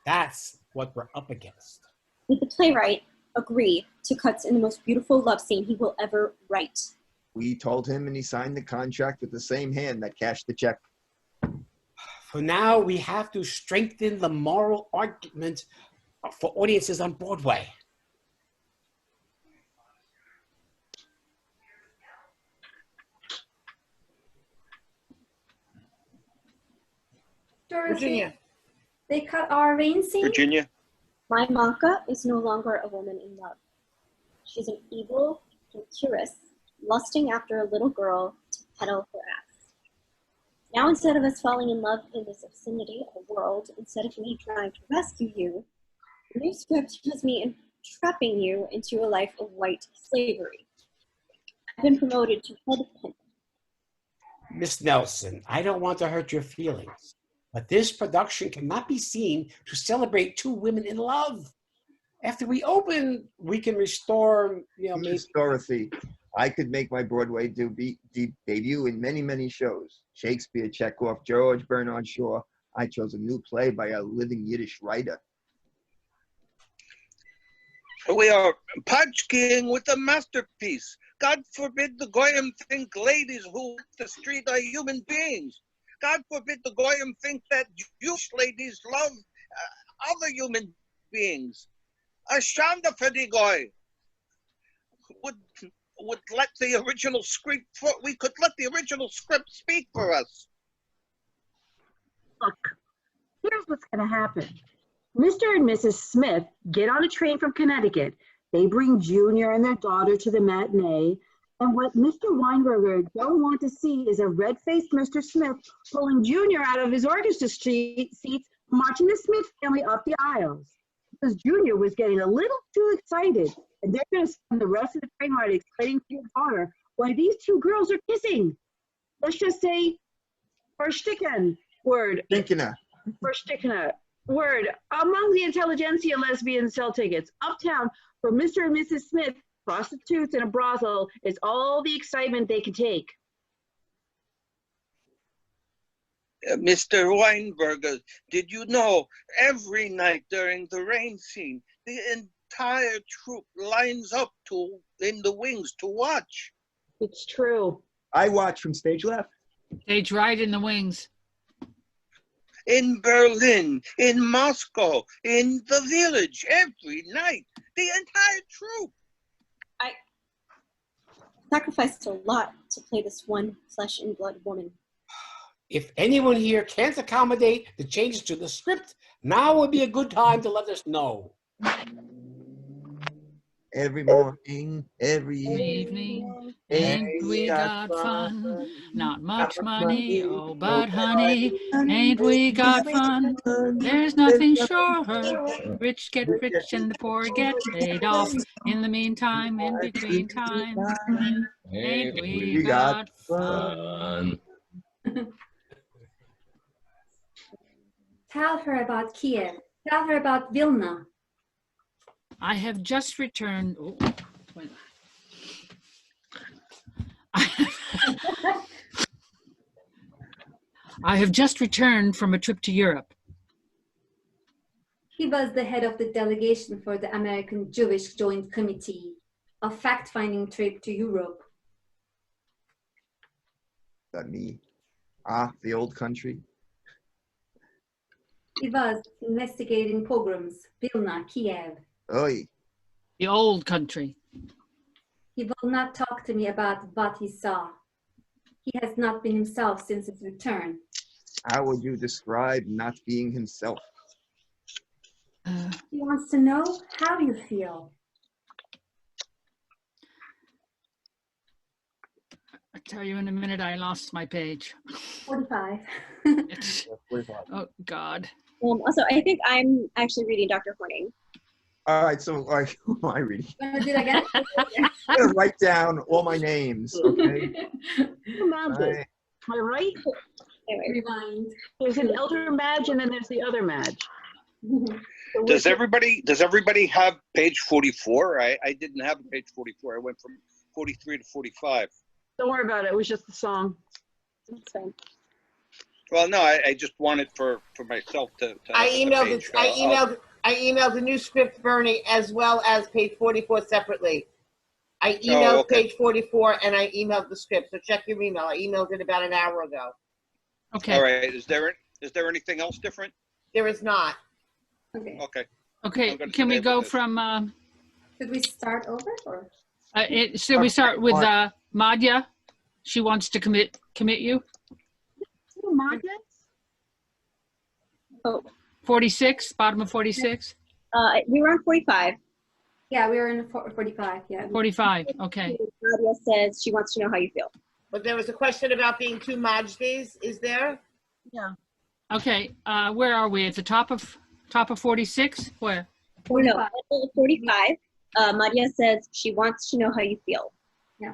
That's what we're up against. Did the playwright agree to cuts in the most beautiful love scene he will ever write? We told him and he signed the contract with the same hand that cashed the check. For now, we have to strengthen the moral argument for audiences on Broadway. Dorothy, Virginia. they cut our rain scene? Virginia, My Manka is no longer a woman in love. She's an evil adventuress lusting after a little girl to peddle her ass. Now, instead of us falling in love in this obscenity of a world, instead of me trying to rescue you, the new script has me entrapping you into a life of white slavery. I've been promoted to head pimp. Miss Nelson, I don't want to hurt your feelings, but this production cannot be seen to celebrate two women in love. After we open, we can restore, maybe. Miss Dorothy, I could make my Broadway debut in many, many shows. Shakespeare, Chekhov, George Bernard Shaw. I chose a new play by a living Yiddish writer. We are potchkeying with a masterpiece. God forbid the Goyim think ladies who walk the street are human beings. God forbid the Goyim think that Jewish ladies love other human beings. A shanda for the Goy would let the original script, we could let the original script speak for us. Look, here's what's going to happen. Mr. and Mrs. Smith get on a train from Connecticut. They bring Junior and their daughter to the matinee. And what Mr. Weinberger don't want to see is a red-faced Mr. Smith pulling Junior out of his orchestra seats, marching the Smith family up the aisles. Because Junior was getting a little too excited, and they're going to spend the rest of the train ride explaining to your daughter why these two girls are kissing. Let's just say, versticken, word. Versticken, word. Among the intelligentsia, lesbians sell tickets. Uptown, for Mr. and Mrs. Smith, prostitutes in a brothel is all the excitement they can take. Mr. Weinberger, did you know every night during the rain scene, the entire troupe lines up in the wings to watch? It's true. I watch from stage left. Stage right in the wings. In Berlin, in Moscow, in the village, every night, the entire troupe. I sacrificed a lot to play this one flesh and blood woman. If anyone here can't accommodate the changes to the script, now would be a good time to let us know. Every morning, every Evening, ain't we got fun? Not much money, oh, but honey, ain't we got fun? There's nothing surer. Rich get rich and the poor get paid off. In the meantime, in between time, ain't we got fun? Tell her about Kiev. Tell her about Vilna. I have just returned. Oh, I have just returned from a trip to Europe. He was the head of the delegation for the American Jewish Joint Committee, a fact-finding trip to Europe. That me. The old country. He was investigating pogroms, Vilna, Kiev. Oy. The old country. He will not talk to me about what he saw. He has not been himself since his return. How would you describe not being himself? He wants to know how you feel. I'll tell you in a minute, I lost my page. 45. Oh, God. Also, I think I'm actually reading Dr. Horning. All right, so who am I reading? Want to do that again? I'm gonna write down all my names, okay? Magic. Am I right? Anyway. Rewind. There's an elder Madge and then there's the other Madge. So Does everybody have page 44? I didn't have a page 44. I went from 43 to 45. don't worry about it. It was just a song. That's fine. Well, no, I just wanted for myself to I have a emailed page, it. I emailed the new script, Bernie, as well as page 44 separately. I emailed okay. page 44 and I emailed the script. So check your email. I emailed it about an hour ago. Okay. All right. Is there anything else different? There is not. Okay. Okay. Okay. I'm gonna Can we stay go with this. from? Should we start over or? Should we start with Madhya? She wants to commit you. Madge? Oh, 46, bottom of 46. We were on 45. Yeah, we were in 45. Yeah. 45. Okay. Nadia says she wants to know how you feel. But there was a question about being two Majdes. Is there? Yeah. Okay. Where are we? At the top of 46? Where? 45. 45. Nadia says she wants to know how you feel. Yeah.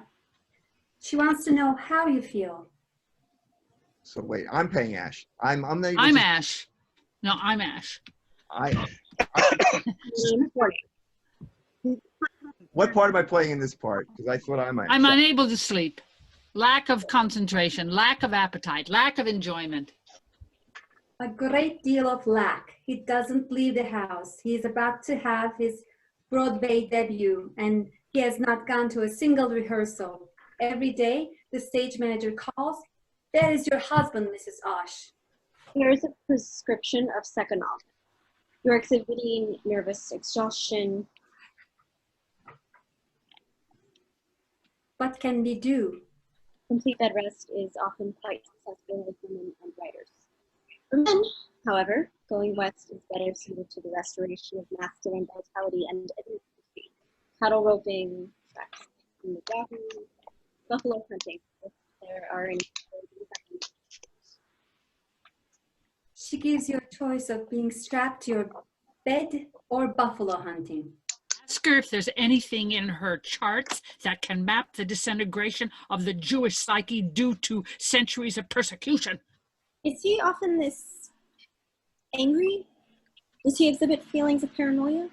She wants to know how you feel. So wait, I'm paying Ash. I'm not even I'm just- Ash. No, I'm Ash. What part am I playing in this part? Because I thought I might. I'm unable to sleep. Lack of concentration, lack of appetite, lack of enjoyment. A great deal of lack. He doesn't leave the house. He is about to have his Broadway debut, and he has not gone to a single rehearsal. Every day, the stage manager calls, "There is your husband, Mrs. Osh." Here's a prescription of Seconov. You're exhibiting nervous exhaustion. What can we do? Complete bed rest is often quite successful with women and writers. For men, however, going west is better suited to the restoration of masculine vitality and efficiency. Cattle roping, tracks in the Yahoo, buffalo hunting, if there are any. She gives you a choice of being strapped to your bed or buffalo hunting. Ask her if there's anything in her charts that can map the disintegration of the Jewish psyche due to centuries of persecution. Is he often this angry? Does he exhibit feelings of paranoia?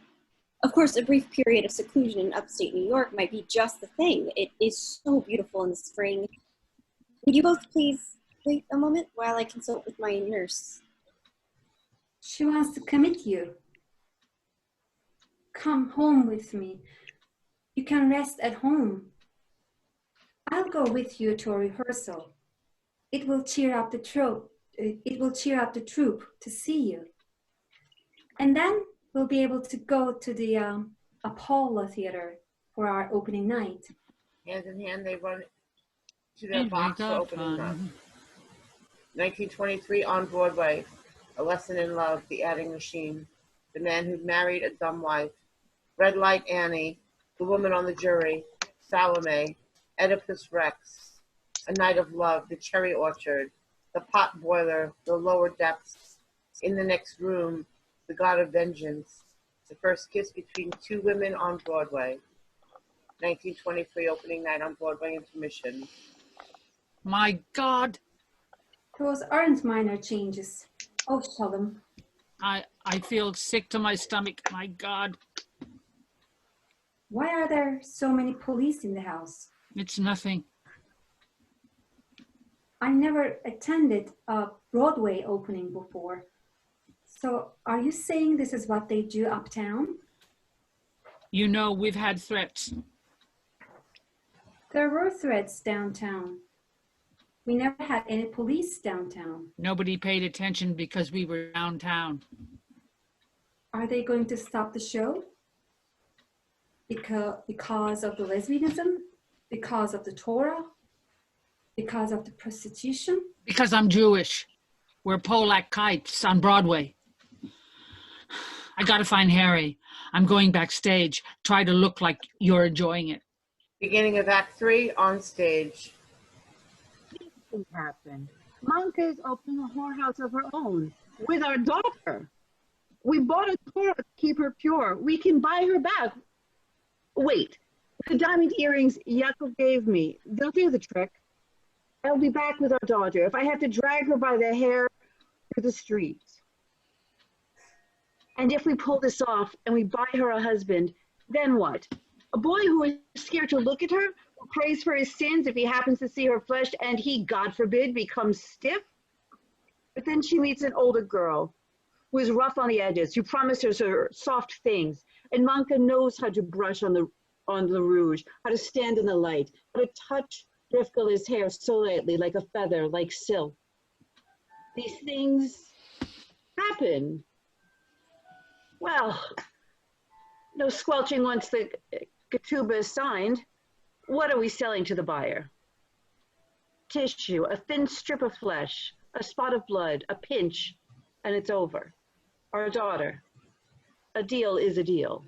Of course, a brief period of seclusion in upstate New York might be just the thing. It is so beautiful in the spring. Would you both please wait a moment while I consult with my nurse? She wants to commit you. Come home with me. You can rest at home. I'll go with you to a rehearsal. It will cheer up the troop. It will cheer up the troupe to see you. And then we'll be able to go to the Apollo Theater for our opening night. Hand in hand, they run to their And we box for got opening night. fun. 1923 on Broadway. A Lesson in Love, The Adding Machine. The Man Who Married a Dumb Wife. Red Light Annie. The Woman on the Jury. Salome. Oedipus Rex. A Night of Love. The Cherry Orchard. The Pot Boiler. The Lower Depths. In the Next Room. The God of Vengeance. The First Kiss Between Two Women on Broadway. 1923 opening night on Broadway intermission. My God, Those aren't minor changes. Oh, Shalom. I feel sick to my stomach. My God, Why are there so many police in the house? it's nothing. I never attended a Broadway opening before. So are you saying this is what they do uptown? You know, we've had threats. There were threats downtown. We never had any police downtown. Nobody paid attention because we were downtown. Are they going to stop the show? Because of the lesbianism? Because of the Torah? Because of the prostitution? Because I'm Jewish. We're Polak kites on Broadway. I gotta find Harry. I'm going backstage. Try to look like you're enjoying it. Beginning of Act 3 on stage. Thing happened. Manka is opening a whorehouse of her own with our daughter. We bought a Torah to keep her pure. We can buy her back. Wait, the diamond earrings Yaakov gave me, they'll do the trick. I'll be back with our daughter if I have to drag her by the hair through the streets. And if we pull this off and we buy her a husband, then what? A boy who is scared to look at her, who prays for his sins if he happens to see her flesh and he, God forbid, becomes stiff? But then she meets an older girl who is rough on the edges, who promises her soft things. And Manka knows how to brush on the rouge, how to stand in the light, how to touch Rivka's hair so lightly, like a feather, like silk. These things happen. Well, no squelching once the ketubah is signed. What are we selling to the buyer? Tissue, a thin strip of flesh, a spot of blood, a pinch, and it's over. Our daughter. a deal is a deal.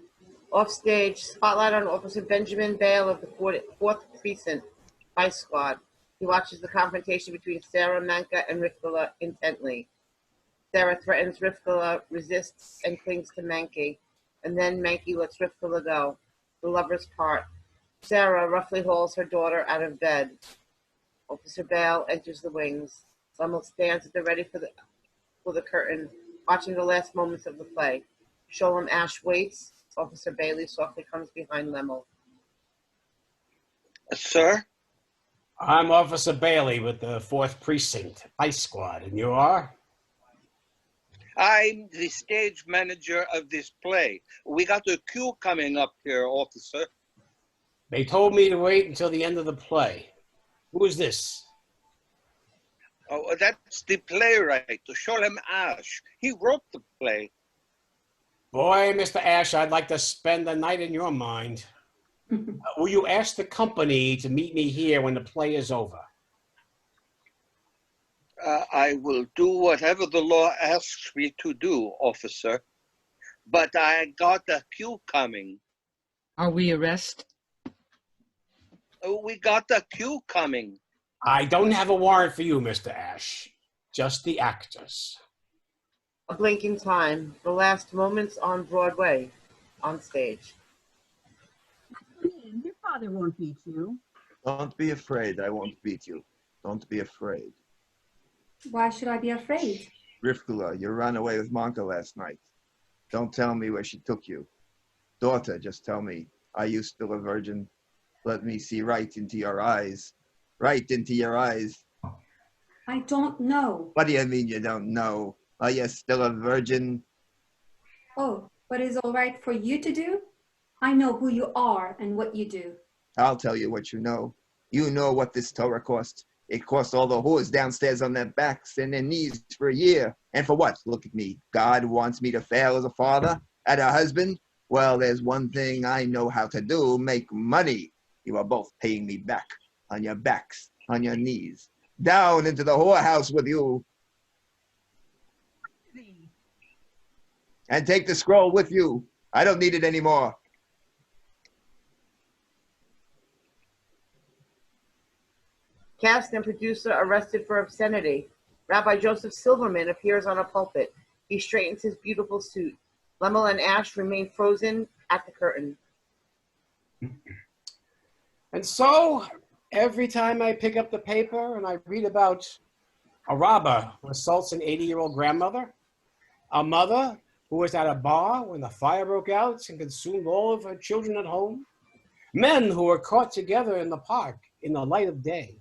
Offstage, spotlight on Officer Benjamin Bale of the 4th Precinct Vice Squad. He watches the confrontation between Sarah, Manka, and Rifkula intently. Sarah threatens Rifkula, resists, and clings to Mankey, and then Mankey lets Rifkula go. The lovers part. Sarah roughly hauls her daughter out of bed. Officer Bale enters the wings. Lemel stands at the ready for the curtain, watching the last moments of the play. Sholem Ash waits. Officer Bailey softly comes behind Lemel. Sir, I'm Officer Bailey with the 4th Precinct Vice Squad, and you are? I'm the stage manager of this play. We got a cue coming up here, officer. They told me to wait until the end of the play. Who is this? Oh, that's the playwright, Sholem Ash. He wrote the play. Boy, Mr. Ash, I'd like to spend the night in your mind. Will you ask the company to meet me here when the play is over? I will do whatever the law asks me to do, officer. But I got a cue coming. Are we arrested? We got a cue coming. I don't have a warrant for you, Mr. Ash. Just the actors. A blinking time. The last moments on Broadway. On stage. Your father won't beat you. Don't be afraid. I won't beat you. Don't be afraid. Why should I be afraid? Rifkula, you ran away with Monka last night. Don't tell me where she took you. Daughter, just tell me, are you still a virgin? Let me see right into your eyes. Right into your eyes. I don't know. What do you mean you don't know? Are you still a virgin? Oh, but is all right for you to do? I know who you are and what you do. I'll tell you what you know. You know what this Torah cost. It cost all the whores downstairs on their backs and their knees for a year. And for what? Look at me. God wants me to fail as a father and a husband? Well, there's one thing I know how to do, make money. You are both paying me back. On your backs, on your knees. Down into the whorehouse with you. And take the scroll with you. I don't need it anymore. Cast and producer arrested for obscenity. Rabbi Joseph Silverman appears on a pulpit. He straightens his beautiful suit. Lemel and Ash remain frozen at the curtain. And so, every time I pick up the paper and I read about a robber who assaults an 80-year-old grandmother, a mother who was at a bar when the fire broke out and consumed all of her children at home, men who were caught together in the park in the light of day,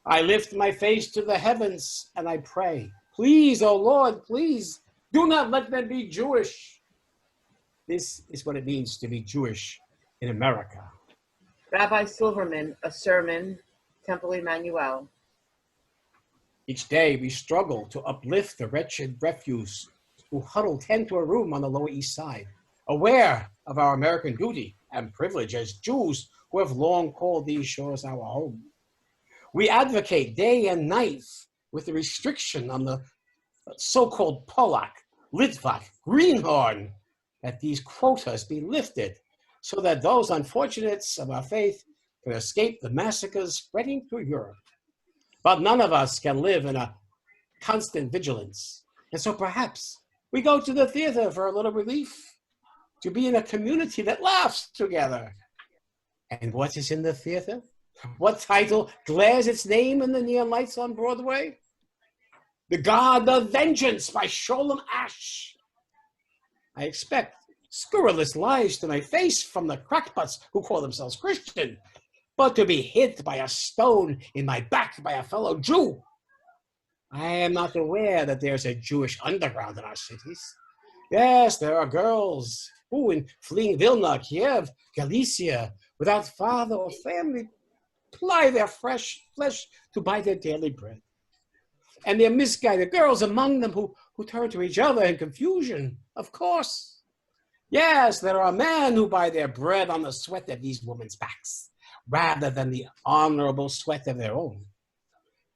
I lift my face to the heavens and I pray, please, oh Lord, please, do not let them be Jewish. This is what it means to be Jewish in America. Rabbi Silverman, a sermon, Temple Emmanuel. Each day we struggle to uplift the wretched refuse who huddle tent to a room on the Lower East Side, aware of our American duty and privilege as Jews who have long called these shores our home. We advocate day and night with the restriction on the so-called Polak, Litvak, Greenhorn, that these quotas be lifted so that those unfortunates of our faith can escape the massacres spreading through Europe. But none of us can live in a constant vigilance. And so perhaps we go to the theater for a little relief, to be in a community that laughs together. And what is in the theater? What title glares its name in the neon lights on Broadway? The God of Vengeance by Sholem Ash. I expect scurrilous lies to my face from the crackpots who call themselves Christian, but to be hit by a stone in my back by a fellow Jew. I am not aware that there's a Jewish underground in our cities. Yes, there are girls who, in fleeing Vilna, Kiev, Galicia, without father or family, ply their fresh flesh to buy their daily bread. And there are misguided girls among them who turn to each other in confusion, of course. Yes, there are men who buy their bread on the sweat of these women's backs, rather than the honorable sweat of their own.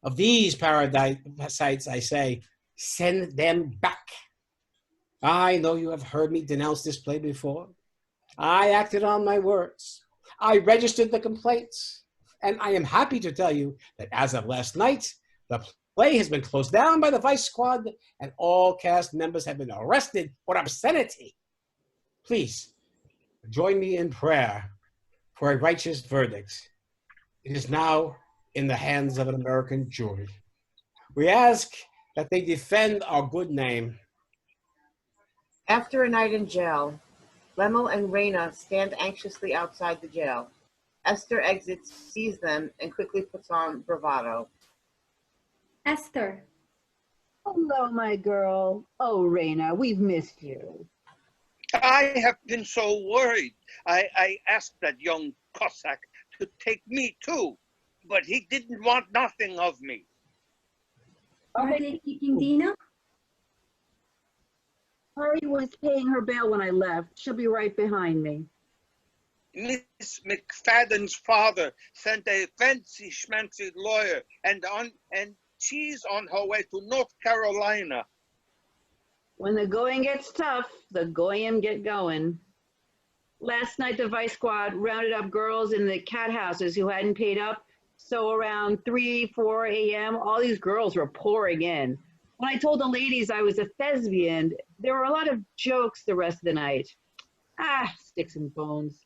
Of these parasites, I say, send them back. I know you have heard me denounce this play before. I acted on my words. I registered the complaints. And I am happy to tell you that as of last night, the play has been closed down by the Vice Squad and all cast members have been arrested for obscenity. Please join me in prayer for a righteous verdict. It is now in the hands of an American jury. We ask that they defend our good name. After a night in jail, Lemel and Raina stand anxiously outside the jail. Esther exits, sees them, and quickly puts on bravado. Esther, Hello, my girl. Oh, Raina, we've missed you. I have been so worried. I asked that young Cossack to take me too, but he didn't want nothing of me. are they keeping Dina? Hurry was paying her bail when I left. She'll be right behind me. Miss McFadden's father sent a fancy schmancy lawyer, and she's on her way to North Carolina. When the going gets tough, the goyim get going. Last night, the Vice Squad rounded up girls in the cat houses who hadn't paid up. So around 3, 4 a.m., all these girls were pouring in. When I told the ladies I was a thespian, there were a lot of jokes the rest of the night. Sticks and bones.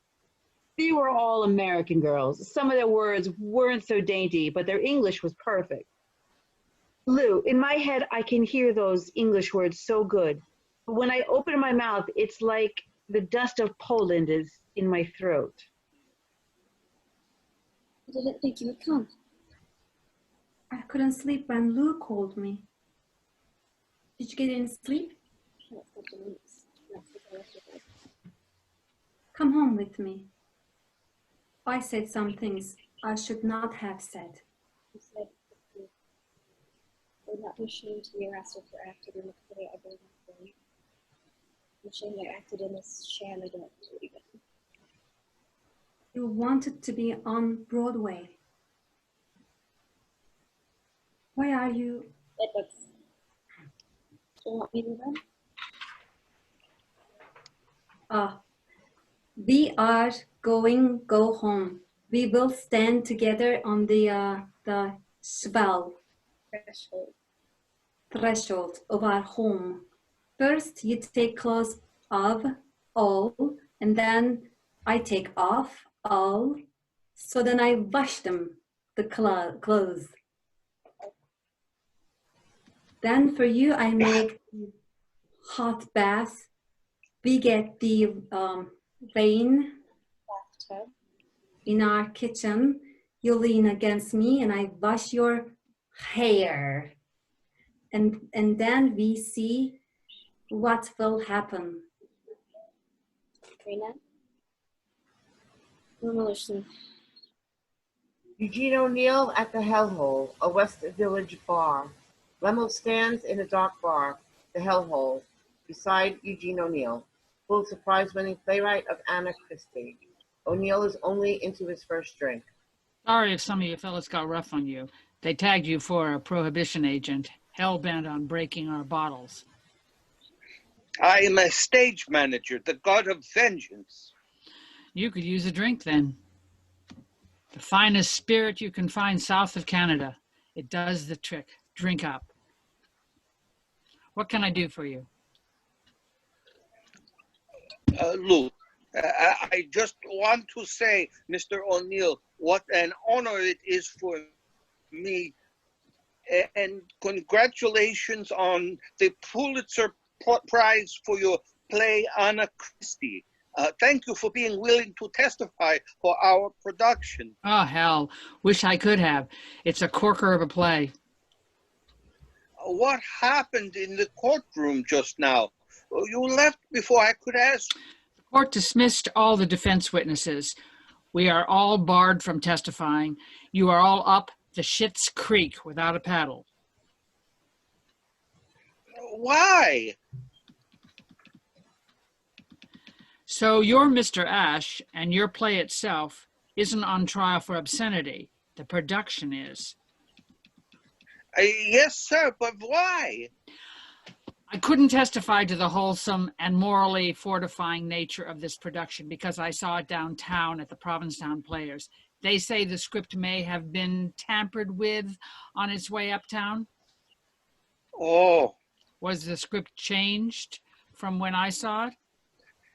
They were all American girls. Some of their words weren't so dainty, but their English was perfect. Lou, in my head, I can hear those English words so good. But when I open my mouth, it's like the dust of Poland is in my throat. I didn't think you would come. I couldn't sleep when Lou called me. Did you get any sleep? That's such a nice. That's what I left with. Come home with me. I said some things I should not have said. You said you would not be ashamed to be arrested for acting in the play I believe in. I'm ashamed I acted in this sham I don't believe in. You wanted to be on Broadway. Why are you? It looks. Do you want me to run? We are go home. We will stand together on the threshold of our home. First, you take clothes off all, and then I take off all. So then I wash them, the clothes. Then for you, I make hot bath. We get the rain Bathtub. in our kitchen. You lean against me and I wash your hair. And then we see what will happen. Trina? Normalization. Eugene O'Neill at the Hellhole, a West Village bar. Lemel stands in a dark bar, the Hellhole, beside Eugene O'Neill, Pulitzer Prize-winning playwright of Anna Christie. O'Neill is only into his first drink. Sorry if some of you fellas got rough on you. They tagged you for a prohibition agent, hell-bent on breaking our bottles. I am a stage manager, the god of vengeance. You could use a drink then. The finest spirit you can find south of Canada. It does the trick. Drink up. What can I do for you? Lou, I just want to say, Mr. O'Neill, what an honor it is for me. And congratulations on the Pulitzer Prize for your play, Anna Christie. Thank you for being willing to testify for our production. Oh, hell. Wish I could have. It's a corker of a play. What happened in the courtroom just now? You left before I could ask. The court dismissed all the defense witnesses. We are all barred from testifying. You are all up the Schitt's Creek without a paddle. Why? So you're Mr. Ash, and your play itself isn't on trial for obscenity. The production is. Yes, sir, but why? I couldn't testify to the wholesome and morally fortifying nature of this production because I saw it downtown at the Provincetown Players. They say the script may have been tampered with on its way uptown. Oh, Was the script changed from when I saw it?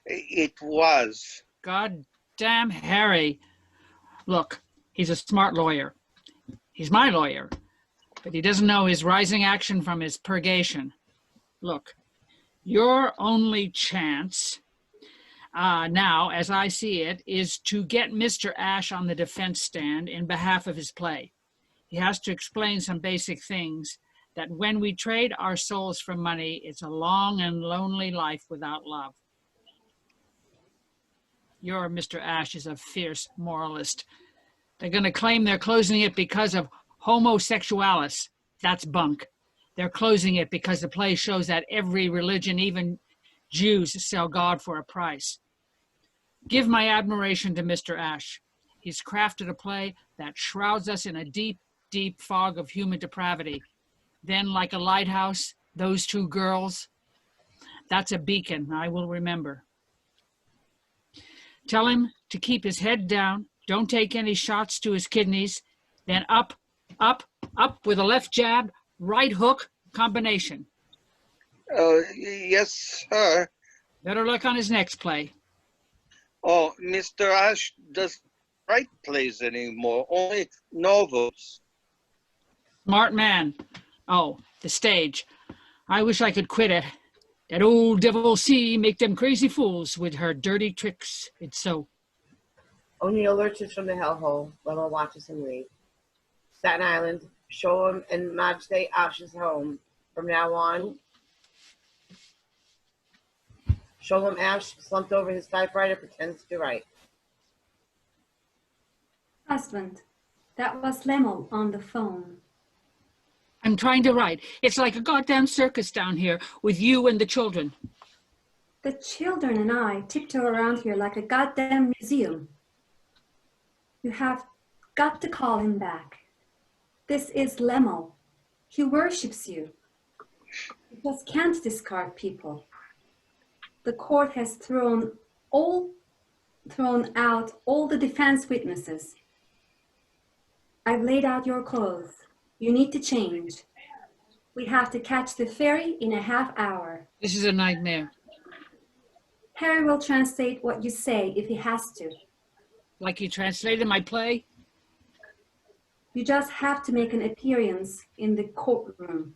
it was. God damn Harry. Look, he's a smart lawyer. He's my lawyer, but he doesn't know his rising action from his purgation. Look, your only chance now, as I see it, is to get Mr. Ashe on the defense stand in behalf of his play. He has to explain some basic things, that when we trade our souls for money, it's a long and lonely life without love. Your Mr. Ashe is a fierce moralist. They're going to claim they're closing it because of homosexualis. That's bunk. They're closing it because the play shows that every religion, even Jews, sell God for a price. Give my admiration to Mr. Ashe. He's crafted a play that shrouds us in a deep, deep fog of human depravity. Then, like a lighthouse, those two girls, that's a beacon I will remember. Tell him to keep his head down, don't take any shots to his kidneys, then up, up, up with a left jab, right hook combination. Yes, sir. Better luck on his next play. Oh, Mr. Ashe doesn't write plays anymore, only novels. Smart man. Oh, the stage. I wish I could quit it. That old devil C make them crazy fools with her dirty tricks. It's so. O'Neill lurches from the hellhole. Lemo watches him leave. Staten Island, Sholem and Majde Ashe's home. From now on, Sholem Ashe, slumped over his typewriter, pretends to write. Husband, that was Lemo on the phone. I'm trying to write. It's like a goddamn circus down here with you and the children. The children and I tiptoe around here like a goddamn museum. You have got to call him back. This is Lemo. He worships you. You just can't discard people. The court has thrown out all the defense witnesses. I've laid out your clothes. You need to change. We have to catch the ferry in a half hour. This is a nightmare. Harry will translate what you say if he has to. Like you translated my play? You just have to make an appearance in the courtroom.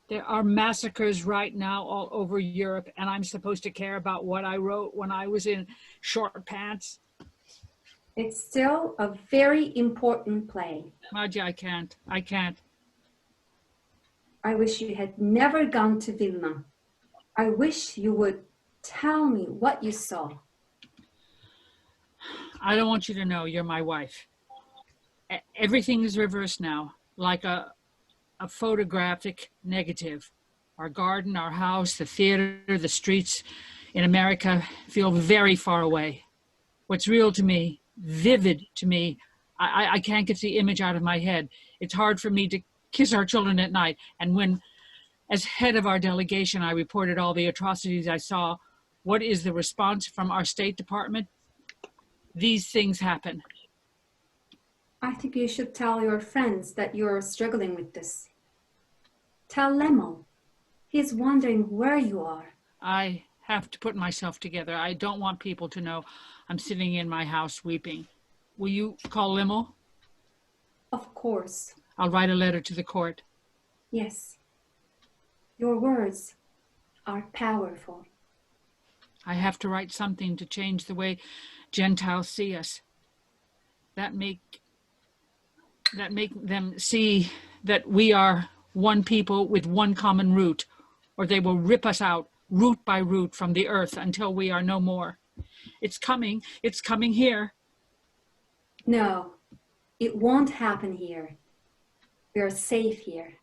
There are massacres right now all over Europe, and I'm supposed to care about what I wrote when I was in short pants? It's still a very important play. Maji, I can't. I wish you had never gone to Vilna. I wish you would tell me what you saw. I don't want you to know you're my wife. Everything is reversed now, like a photographic negative. Our garden, our house, the theater, the streets in America feel very far away. What's real to me, vivid to me, I can't get the image out of my head. It's hard for me to kiss our children at night. And when, as head of our delegation, I reported all the atrocities I saw, what is the response from our State Department? These things happen. I think you should tell your friends that you're struggling with this. Tell Lemo. He's wondering where you are. I have to put myself together. I don't want people to know I'm sitting in my house weeping. Will you call Lemo? Of course. I'll write a letter to the court. Yes. Your words are powerful. I have to write something to change the way Gentiles see us. That make them see that we are one people with one common root, or they will rip us out root by root from the earth until we are no more. It's coming here. No, it won't happen here. We are safe here.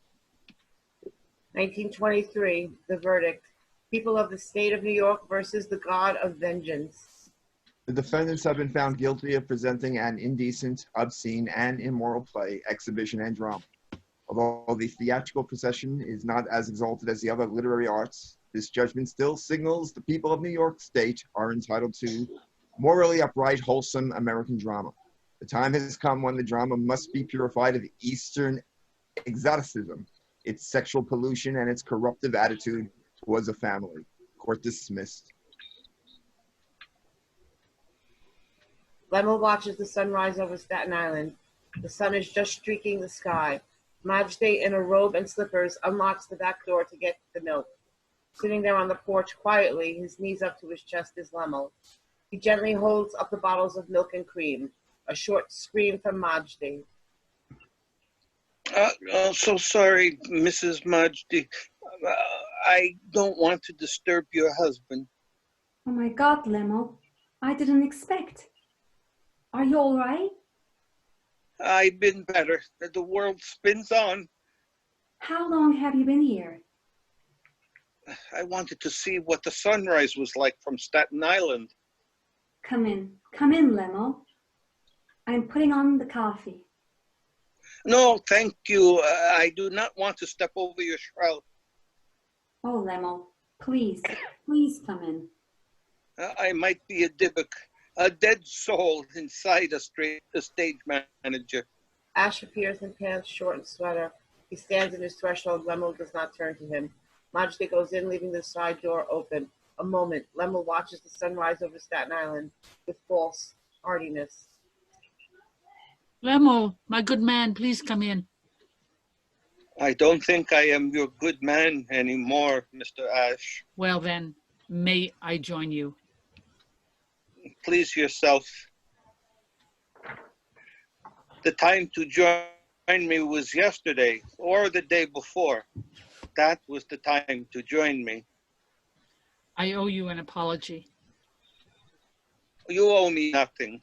1923, the verdict. People of the state of New York versus the God of Vengeance. The defendants have been found guilty of presenting an indecent, obscene, and immoral play, exhibition, and drama. Although the theatrical procession is not as exalted as the other literary arts, this judgment still signals the people of New York State are entitled to morally upright, wholesome American drama. The time has come when the drama must be purified of Eastern exoticism, its sexual pollution, and its corruptive attitude towards a family. Court dismissed. Lemma watches the sunrise over Staten Island. The sun is just streaking the sky. Majde, in a robe and slippers, unlocks the back door to get the milk. Sitting there on the porch quietly, his knees up to his chest, is Lemmel. He gently holds up the bottles of milk and cream. A short scream from Majde. So sorry, Mrs. Majdi. I don't want to disturb your husband. Oh my God, Lemmel. I didn't expect. Are you all right? I've been better. The world spins on. How long have you been here? I wanted to see what the sunrise was like from Staten Island. Come in, Lemmel. I'm putting on the coffee. No, thank you. I do not want to step over your shroud. Oh, Lemmel, please come in. I might be a Dybbuk, a dead soul inside a stage manager. Ash appears in pants, short, and sweater. He stands in his threshold. Lemmel does not turn to him. Majde goes in, leaving the side door open. A moment. Lemmel watches the sunrise over Staten Island with false hardiness. Lemmel, my good man, please come in. I don't think I am your good man anymore, Mr. Ash. Well then, may I join you? Please yourself. The time to join me was yesterday or the day before. That was the time to join me. I owe you an apology. You owe me nothing.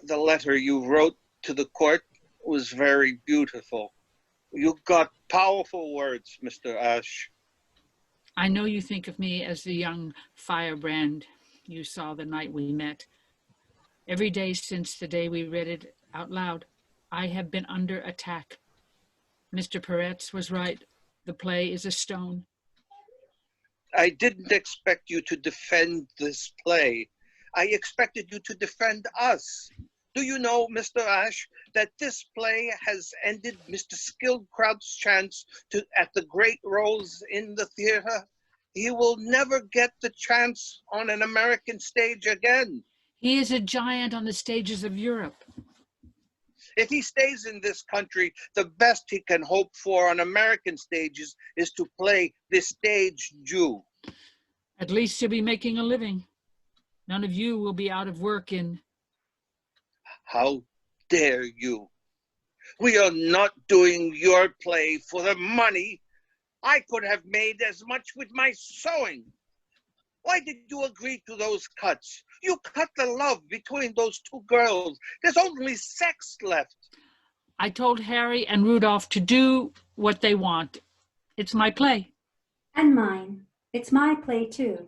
The letter you wrote to the court was very beautiful. You got powerful words, Mr. Ash. I know you think of me as the young firebrand you saw the night we met. Every day since the day we read it out loud, I have been under attack. Mr. Peretz was right. The play is a stone. I didn't expect you to defend this play. I expected you to defend us. Do you know, Mr. Ash, that this play has ended Mr. Skildkraut's chance at the great roles in the theater? He will never get the chance on an American stage again. He is a giant on the stages of Europe. If he stays in this country, the best he can hope for on American stages is to play the stage Jew. At least he'll be making a living. None of you will be out of work in... How dare you? We are not doing your play for the money. I could have made as much with my sewing. Why did you agree to those cuts? You cut the love between those two girls. There's only sex left. I told Harry and Rudolph to do what they want. It's my play. And mine. It's my play too.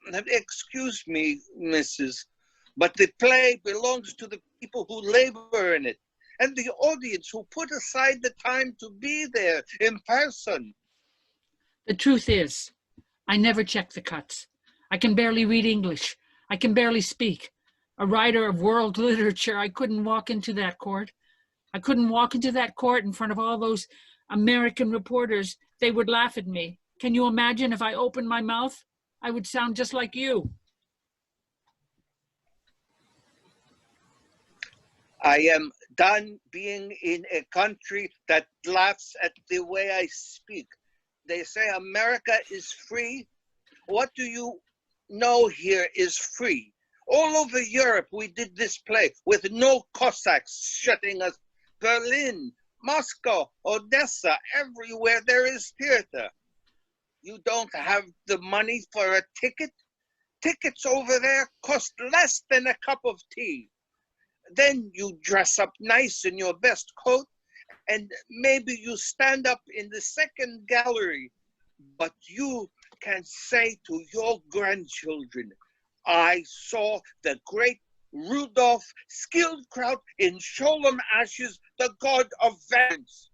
Excuse me, Mrs., but the play belongs to the people who labor in it and the audience who put aside the time to be there in person. The truth is, I never check the cuts. I can barely read English. I can barely speak. A writer of world literature, I couldn't walk into that court. I couldn't walk into that court in front of all those American reporters. They would laugh at me. Can you imagine if I opened my mouth? I would sound just like you. I am done being in a country that laughs at the way I speak. They say America is free. What do you know here is free? All over Europe, we did this play with no Cossacks shutting us. Berlin, Moscow, Odessa, everywhere there is theater. You don't have the money for a ticket? Tickets over there cost less than a cup of tea. Then you dress up nice in your best coat, and maybe you stand up in the second gallery, but you can say to your grandchildren, I saw the great Rudolph Skildkraut in Sholem Ash's the god of vengeance.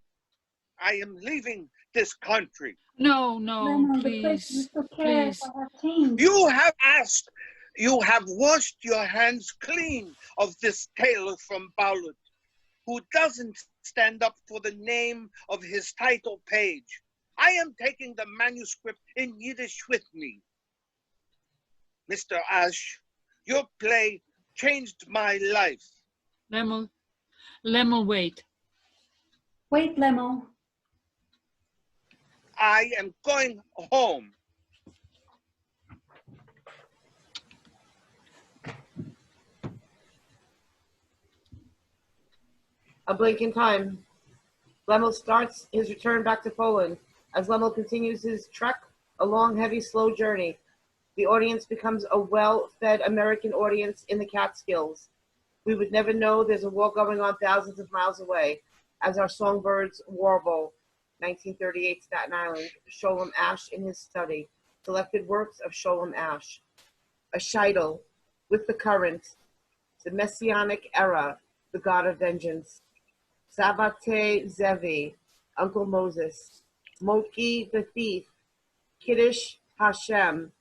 I am leaving this country. No, Lemon, the place please, is so please. careful, have changed. You have asked, you have washed your hands clean of this tailor from Baulut, who doesn't stand up for the name of his title page. I am taking the manuscript in Yiddish with me. Mr. Ash, your play changed my life. Lemon, wait. Wait, Lemon. I am going home. A blink in time. Lemel starts his return back to Poland. As Lemel continues his trek, a long, heavy, slow journey, the audience becomes a well-fed American audience in the Catskills. We would never know there's a war going on thousands of miles away, as our songbirds warble. 1938, Staten Island, Sholem Asch in his study. Selected works of Sholem Asch. A Scheidel, With the Current, The Messianic Era, The God of Vengeance. Sabate Zevi, Uncle Moses. Moki the Thief, Kiddush Hashem,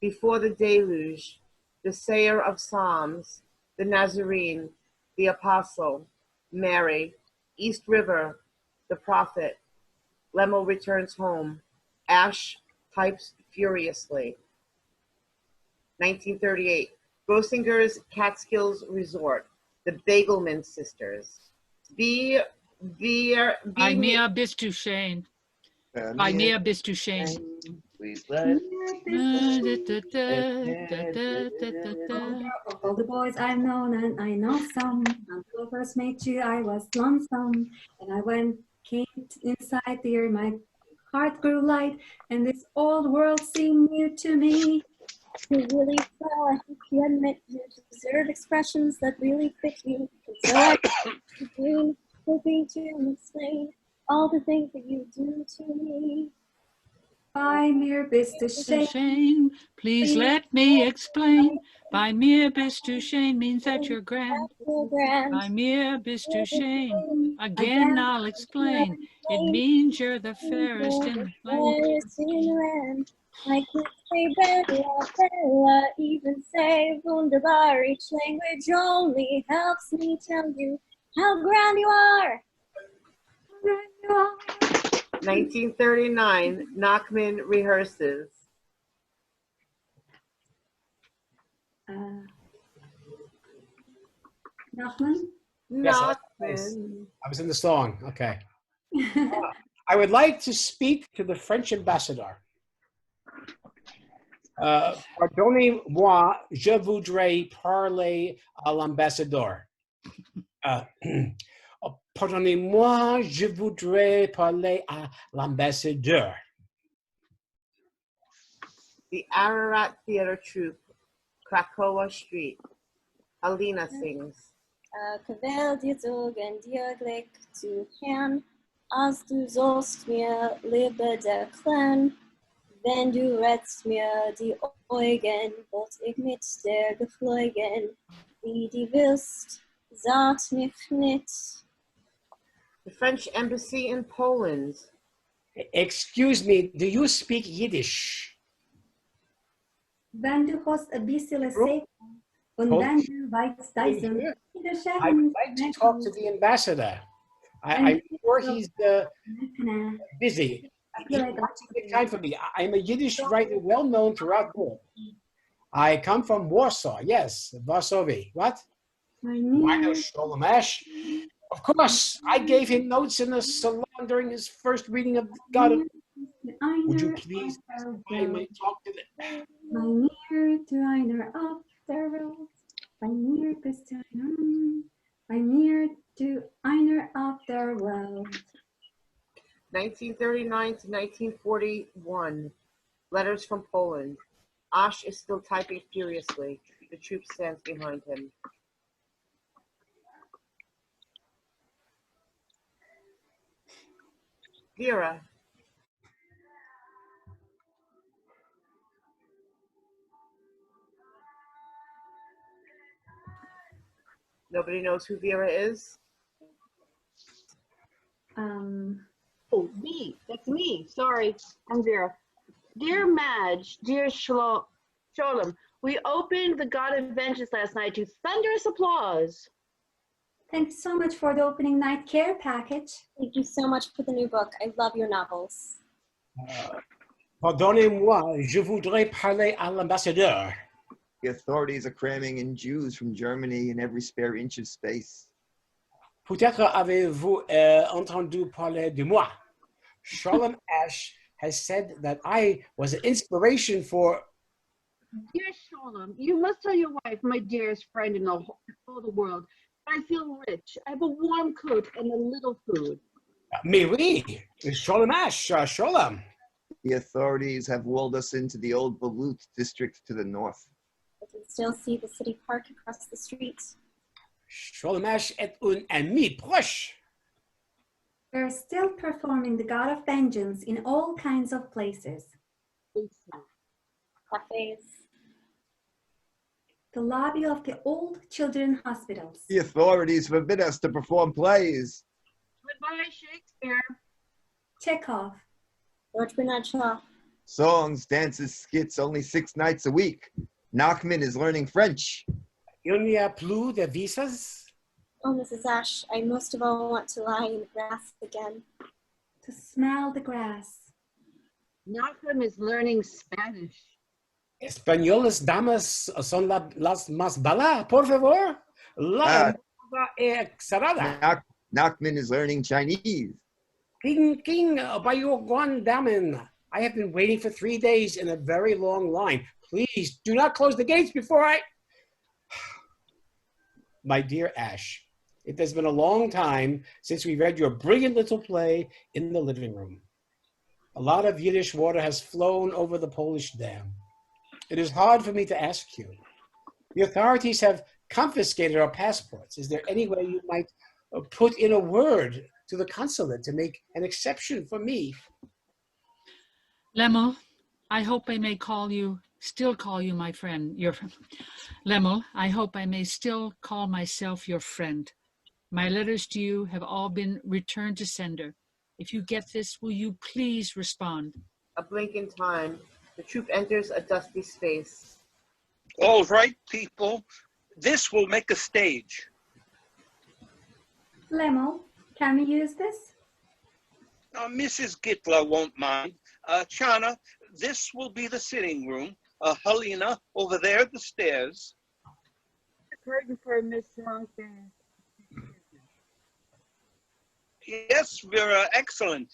Before the Deluge, The Sayer of Psalms, The Nazarene, The Apostle, Mary, East River, The Prophet. Lemel returns home. Ash types furiously. 1938, Grossinger's Catskills Resort, The Bagelman Sisters. By Mia Bistushane. By Mia Bistushane. Please let Of all the boys I've known, and I know some, until I first met you, I was lonesome. And I came inside there, my heart grew light, and this old world seemed new to me. You really well, I think you admit you deserve expressions that really fit you. And so I dream, hoping to explain all the things that you do to me. By mere Bistushane. Shane, please let me explain. By mere Bistushane means that you're grand. By mere Bistushane, again I'll explain. It means you're the fairest in the land. I could say Bella, Bella, even say Wunderbar. Each language only helps me tell you how grand you are. 1939, Nachman rehearses. Nachman? Yes, Nachman. I was in the song. Okay. I would like to speak to the French ambassador. Pardonnez-moi, je voudrais parler à l'ambassadeur. Pardonnez-moi, je voudrais parler à l'ambassadeur. The Ararat Theater Troupe, Krakoa Street. Alina sings. Gewähl dir Zug und dir Glück zu Herrn, als du sollst mir lieber der Clan. Wenn du rätst mir die Augen, wollt ich mit der geflogen, wie du willst, sagt mich nicht. The French Embassy in Poland. Excuse me, do you speak Yiddish? Wenn du hast ein bisschen Segen und wenn du weißt deisen, I would like to talk to the ambassador. I'm sure he's busy. He wants to make time for me. I'm a Yiddish writer well known throughout Europe. I come from Warsaw, yes, Warsaw. What? Why no Sholem Asch? Of course, I gave him notes in a salon during his first reading of God. Would you please I may talk to them? By near to either of the world, by near to either of the world. 1939 to 1941, Letters from Poland. Ash is still typing furiously. The troop stands behind him. Vera. Nobody knows who Vera is? Oh, me. That's me. Sorry. I'm Vera. Dear Madge, dear Sholem, we opened The God of Vengeance last night to thunderous applause. Thanks so much for the opening night care package. Thank you so much for the new book. I love your novels. Pardonnez-moi, je voudrais parler à l'ambassadeur. The authorities are cramming in Jews from Germany in every spare inch of space. Peut-être avez-vous entendu parler de moi. Sholem Ash has said that I was an inspiration for... Dear Sholem, you must tell your wife, my dearest friend in all the world, I feel rich. I have a warm coat and a little food. Mais oui, Sholem Ash, Sholem. The authorities have walled us into the old Balut district to the north. I can still see the city park across the street. Sholem Ash est un ami proche. We're still performing the God of Vengeance in all kinds of places. Cafes. The lobby of the old children's hospitals. The authorities forbid us to perform plays. Goodbye, Shakespeare. Chekhov. George Bernard Shaw. Songs, dances, skits only 6 nights a week. Nachman is learning French. Il n'y a plus de visas. Oh, Mrs. Ash, I most of all want to lie in the grass again. To smell the grass. Nachman is learning Spanish. Españolas damas son las más balas, por favor. La exarada. Nachman is learning Chinese. King, by your Guan Damen. I have been waiting for 3 days in a very long line. Please do not close the gates before I... My dear Ash, it has been a long time since we read your brilliant little play in the living room. A lot of Yiddish water has flown over the Polish dam. It is hard for me to ask you. The authorities have confiscated our passports. Is there any way you might put in a word to the consulate to make an exception for me? Lemel, I hope I may still call you my friend. Lemel, I hope I may still call myself your friend. My letters to you have all been returned to sender. If you get this, will you please respond? A blink in time. The troop enters a dusty space. All right, people, this will make a stage. Lemel, can we use this? Mrs. Gittler won't mind. Chana, this will be the sitting room. Helena, over there at the stairs. The curtain for Miss Longstairs. Yes, Vera, excellent.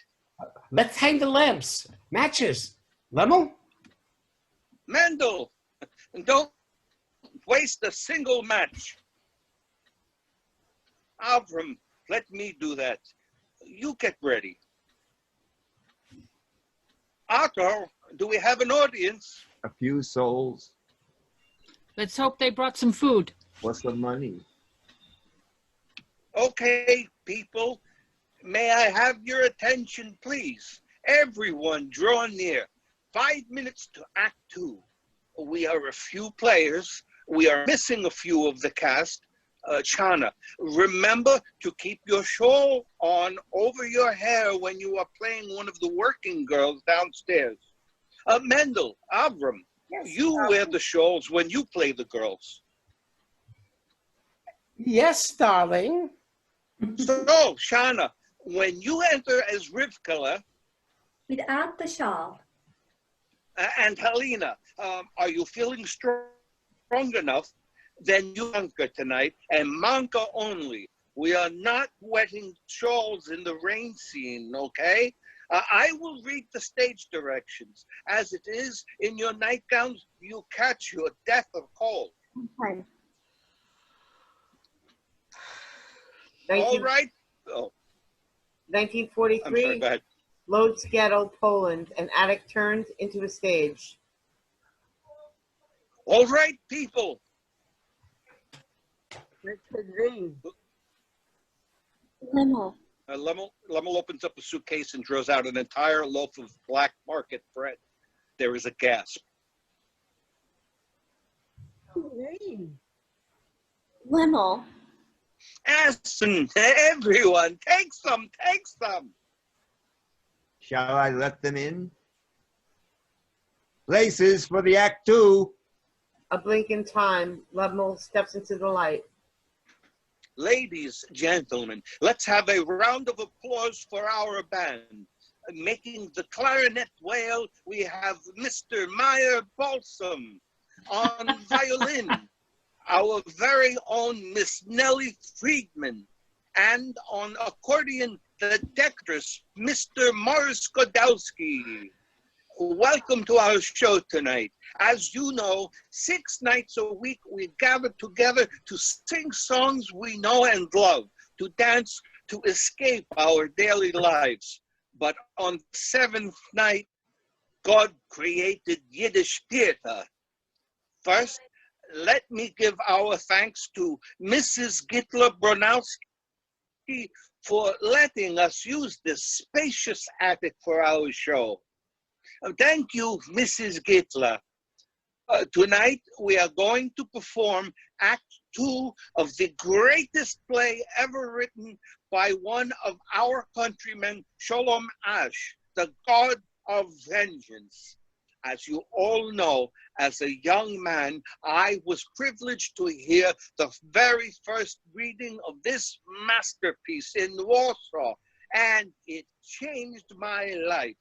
Let's hang the lamps. Matches. Lemel? Mendel, don't waste a single match. Avram, let me do that. You get ready. Otto, do we have an audience? A few souls. Let's hope they brought some food. What's the money? Okay, people, may I have your attention, please? Everyone draw near. 5 minutes to Act 2. We are a few players. We are missing a few of the cast. Chana, remember to keep your shawl on over your hair when you are playing one of the working girls downstairs. Mendel, Avram, you wear the shawls when you play the girls. Yes, darling. So, Shana, when you enter as Rivkala, Without the shawl. and Helena, are you feeling strong enough? Then you Manka tonight, and Manka only. We are not wetting shawls in the rain scene, okay? I will read the stage directions. As it is, in your nightgowns, you catch your death of cold. Okay. 19, All right? Oh, I'm 1943, sorry, go ahead. Lodz, Poland. An attic turned into a stage. All right, people. Lemel. Lemel opens up a suitcase and draws out an entire loaf of black market bread. There is a gasp. Lemel. Asin, everyone, take some, take some. Shall I let them in? Places for the act two. A blink in time, Lemuel steps into the light. Ladies, gentlemen, let's have a round of applause for our band. Making the clarinet wail, we have Mr. Meyer Balsam. On violin, our very own Miss Nellie Friedman. And on accordion, the dexterous Mr. Morris Godowski. Welcome to our show tonight. As you know, 6 nights a week we gather together to sing songs we know and love, to dance, to escape our daily lives. But on the 7th night, God created Yiddish theater. First, let me give our thanks to Mrs. Gittler Bronowski for letting us use this spacious attic for our show. Thank you, Mrs. Gittler. Tonight, we are going to perform Act 2 of the greatest play ever written by one of our countrymen, Sholom Ash, the God of Vengeance. As you all know, as a young man, I was privileged to hear the very first reading of this masterpiece in Warsaw, and it changed my life.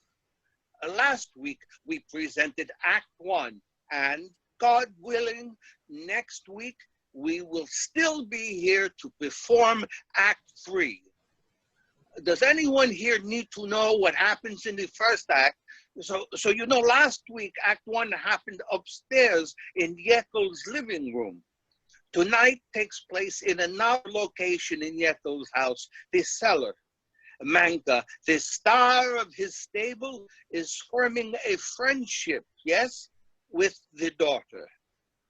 Last week, we presented Act 1, and God willing, next week, we will still be here to perform Act 3. Does anyone here need to know what happens in the first act? So you know, last week, Act 1 happened upstairs in Yekel's living room. Tonight takes place in another location in Yekel's house, the cellar. Manka, the star of his stable, is forming a friendship, yes, with the daughter.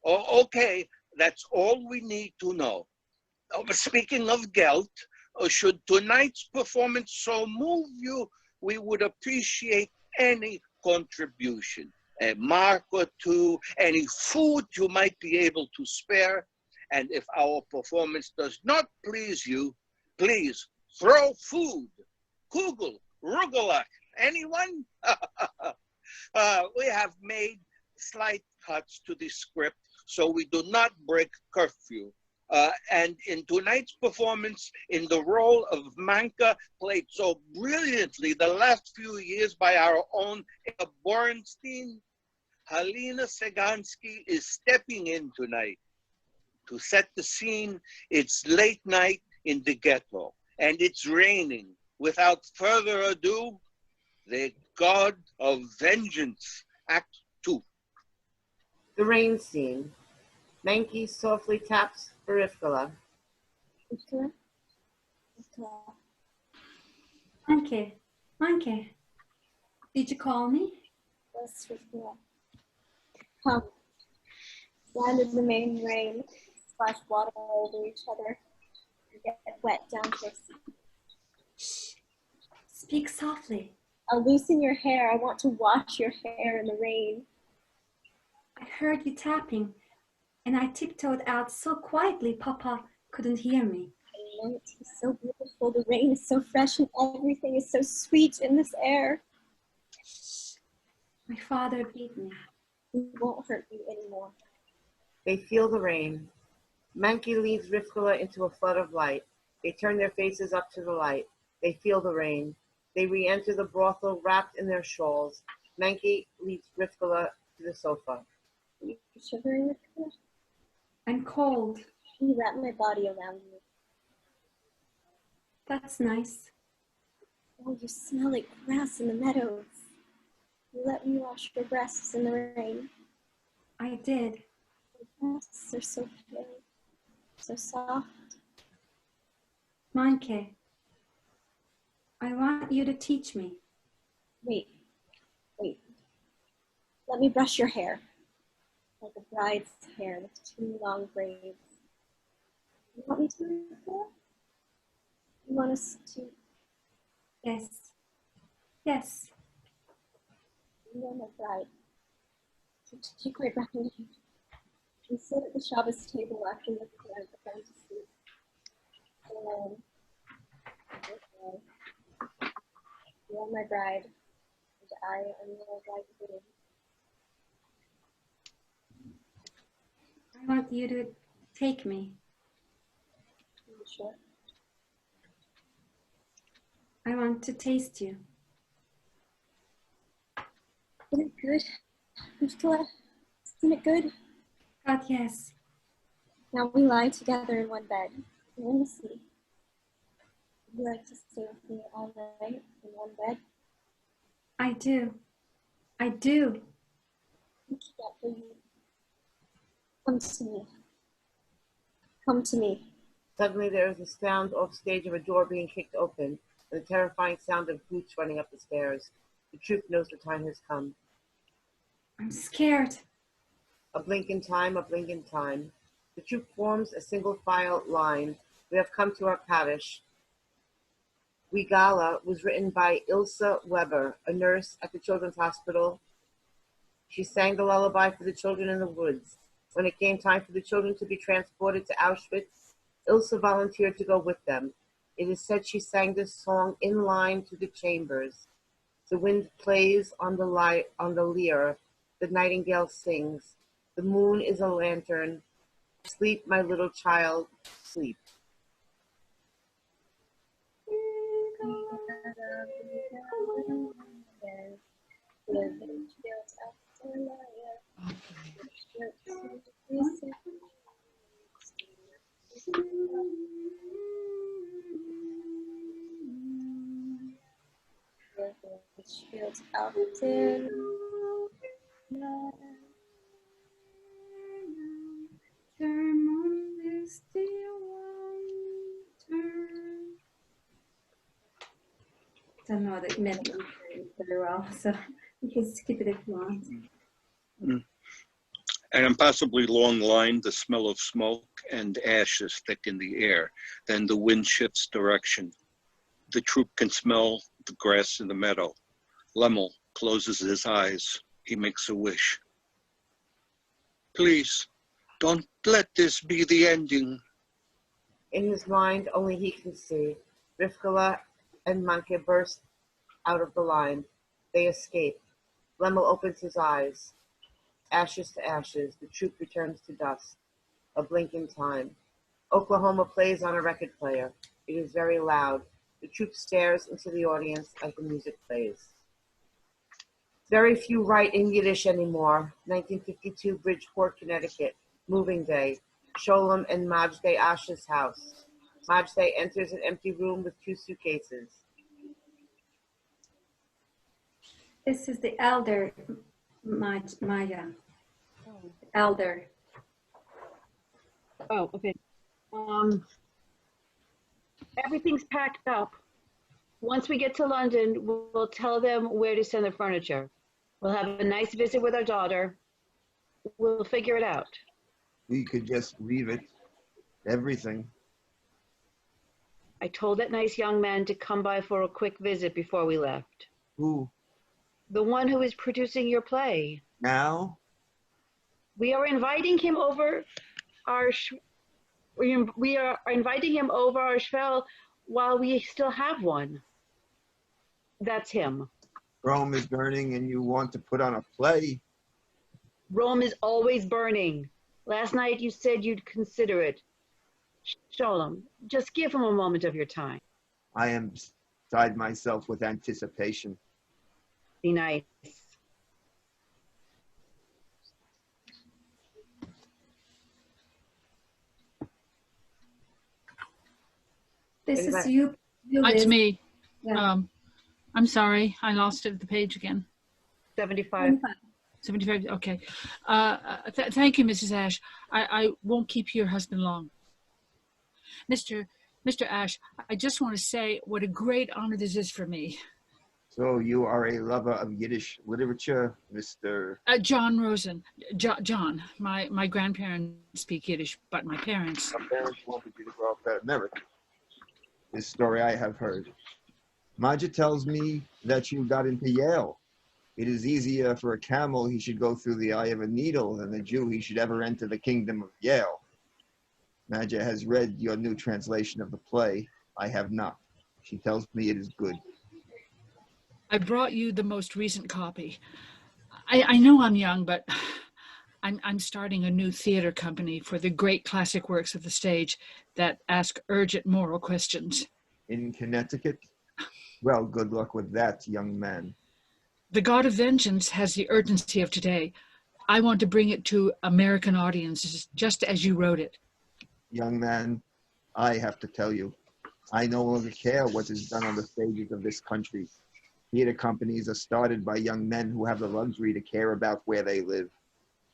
Oh, okay, that's all we need to know. But speaking of Gelt, should tonight's performance so move you, we would appreciate any contribution, a mark or two, any food you might be able to spare. And if our performance does not please you, please throw food. Kugel, Rugelach, anyone? We have made slight cuts to the script so we do not break curfew. And in tonight's performance, in the role of Manka, played so brilliantly the last few years by our own Eva Borenstein, Halina Segansky is stepping in tonight. To set the scene, it's late night in the ghetto, and it's raining. Without further ado, the God of Vengeance, Act 2. The rain scene. Menke softly taps for Rivkala. Rivkala? Rivkala. Manke, did you call me? Yes, Rivkala. Come. Stand in the main rain, splash water over each other, and get wet down to your feet. Shh. Speak softly. I'll loosen your hair. I want to wash your hair in the rain. I heard you tapping, and I tiptoed out so quietly Papa couldn't hear me. I know it's so beautiful. The rain is so fresh and everything is so sweet in this air. Shh. My father beat me. He won't hurt you anymore. They feel the rain. Menke leads Rivkala into a flood of light. They turn their faces up to the light. They feel the rain. They re-enter the brothel wrapped in their shawls. Menke leads Rivkala to the sofa. Are you shivering, Rivkala? I'm cold. Can you wrap my body around you? That's nice. Oh, you smell like grass in the meadows. You let me wash your breasts in the rain. I did. Your breasts are so pale, so soft. Manke, I want you to teach me. Wait. Let me brush your hair. Like a bride's hair with 2 long braids. You want me to, Rivkala? You want us to? Yes. You are my bride. Take my breath away. We sit at the Shabbos table after Rivkala had gone to sleep. You are my bride, and I am your bridegroom. I want you to take me. Are you sure? I want to taste you. Isn't it good? Rivka, isn't it good? God, yes. Now we lie together in one bed. Let me see. Would you like to stay with me all night in one bed? I do. I do. What can I get for you? Come to me. Come to me. Suddenly there is a sound off stage of a door being kicked open, and the terrifying sound of boots running up the stairs. The troupe knows the time has come. I'm scared. A blink in time, a blink in time. The troop forms a single file line. We have come to our parish. We Gala was written by Ilsa Weber, a nurse at the Children's Hospital. She sang the lullaby for the children in the woods. When it came time for the children to be transported to Auschwitz, Ilsa volunteered to go with them. It is said she sang this song in line to the chambers. The wind plays on the lyre. The nightingale sings. The moon is a lantern. Sleep, my little child, sleep. Don't know the melody very well, so you can skip it if you want. An impossibly long line, the smell of smoke and ash is thick in the air. Then the wind shifts direction. The troop can smell the grass in the meadow. Lemmel closes his eyes. He makes a wish. Please, don't let this be the ending. In his mind, only he can see. Rivkala and Manke burst out of the line. They escape. Lemmel opens his eyes. Ashes to ashes. The troop returns to dust. A blink in time. Oklahoma plays on a record player. It is very loud. The troop stares into the audience as the music plays. Very few write in Yiddish anymore. 1952, Bridgeport, Connecticut. Moving day. Sholem and Majde Ash's house. Majde enters an empty room with 2 suitcases. This is the elder, Maya. Elder. Oh, okay. Everything's packed up. Once we get to London, we'll tell them where to send the furniture. We'll have a nice visit with our daughter. We'll figure it out. We could just leave it. Everything. I told that nice young man to come by for a quick visit before we left. Who? The one who is producing your play. Now? We are inviting him over our shvel while we still have one. That's him. Rome is burning and you want to put on a play? Rome is always burning. Last night you said you'd consider it. Sholem, just give him a moment of your time. I am beside myself with anticipation. Be nice. This is you. It's me. Yeah. I'm sorry, I lost it at the page again. 75. 75, okay. Thank you, Mrs. Ash. I won't keep your husband long. Mr. Ash, I just want to say what a great honor this is for me. So you are a lover of Yiddish literature, Mr. John Rosen. John. My grandparents speak Yiddish, but my parents. My parents wanted you to grow up at America. This story I have heard. Maja tells me that you got into Yale. It is easier for a camel he should go through the eye of a needle than a Jew he should ever enter the kingdom of Yale. Madja has read your new translation of the play. I have not. She tells me it is good. I brought you the most recent copy. I know I'm young, but I'm starting a new theater company for the great classic works of the stage that ask urgent moral questions. In Connecticut? Well, good luck with that, young man. The God of Vengeance has the urgency of today. I want to bring it to American audiences just as you wrote it. Young man, I have to tell you, I no longer care what is done on the stages of this country. Theater companies are started by young men who have the luxury to care about where they live,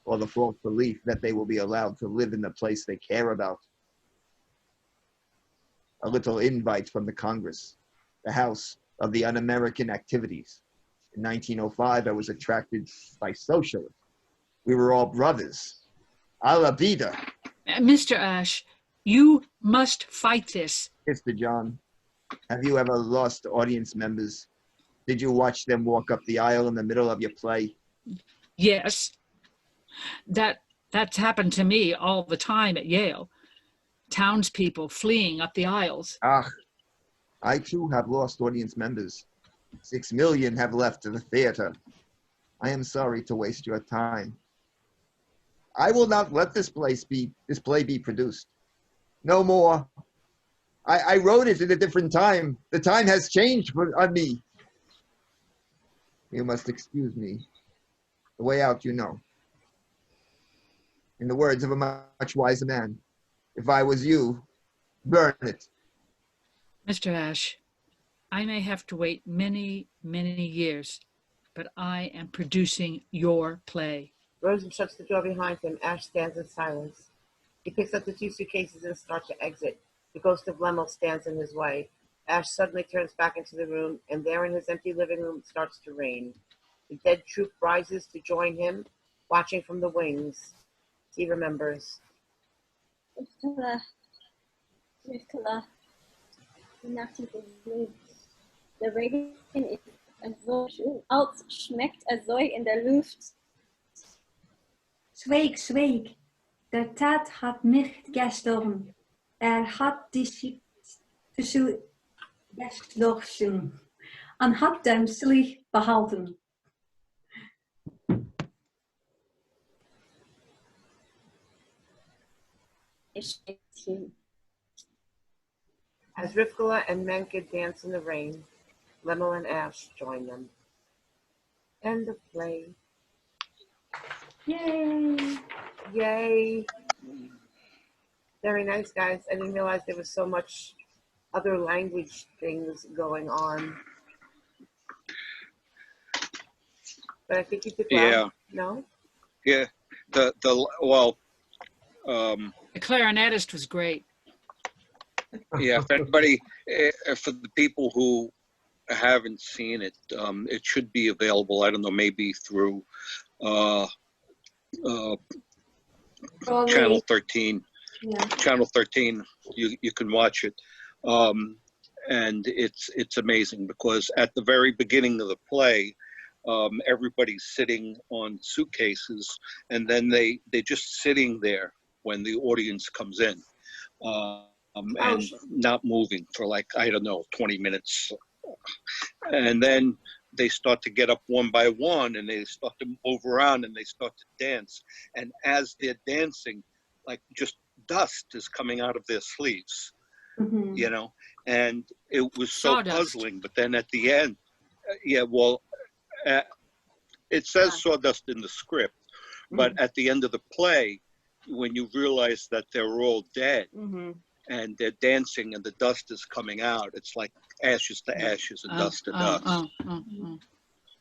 or the false belief that they will be allowed to live in the place they care about. A little invite from the Congress, the House of the Un-American Activities. In 1905, I was attracted by socialists. We were all brothers. A la vida. Mr. Ash, you must fight this. Mr. John, have you ever lost audience members? Did you watch them walk up the aisle in the middle of your play? Yes. That's happened to me all the time at Yale. Townspeople fleeing up the aisles. Ah, I too have lost audience members. 6 million have left the theater. I am sorry to waste your time. I will not let this play be produced. No more. I wrote it at a different time. The time has changed on me. You must excuse me. The way out, you know. In the words of a much wiser man, if I was you, burn it. Mr. Ash, I may have to wait many, many years, but I am producing your play. Rosen shuts the door behind him. Ash stands in silence. He picks up the 2 suitcases and starts to exit. The ghost of Lemmel stands in his way. Ash suddenly turns back into the room, and there in his empty living room it starts to rain. The dead troop rises to join him, watching from the wings. He remembers. Rivkala, die Nacht ist blöd. Der Regen ist so alt, schmeckt so in der Luft. Zweig, zweig. Der Tat hat mich gestohlen. Hat die Schicht geschlossen und hat den Schlich behalten. As Rivkala and Menka dance in the rain, Lemmel and Ash join them. End of play. Yay! Yay. Very nice, guys. I didn't realize there was so much other language things going on. But I think you did well. Yeah. No? Yeah. The clarinetist was great. Yeah, if anybody, for the people who haven't seen it, it should be available. I don't know, maybe through Channel 13. Yeah. Channel 13, you can watch it. And it's amazing because at the very beginning of the play, everybody's sitting on suitcases, and then they're just sitting there when the audience comes in, and not moving for like, I don't know, 20 minutes. And then they start to get up one by one, and they start to move around, and they start to dance. And as they're dancing, like just dust is coming out of their sleeves, you know? And it was so puzzling. But then at the end, it says sawdust in the script, but at the end of the play, when you realize that they're all dead and they're dancing and the dust is coming out, it's like ashes to ashes and dust to dust.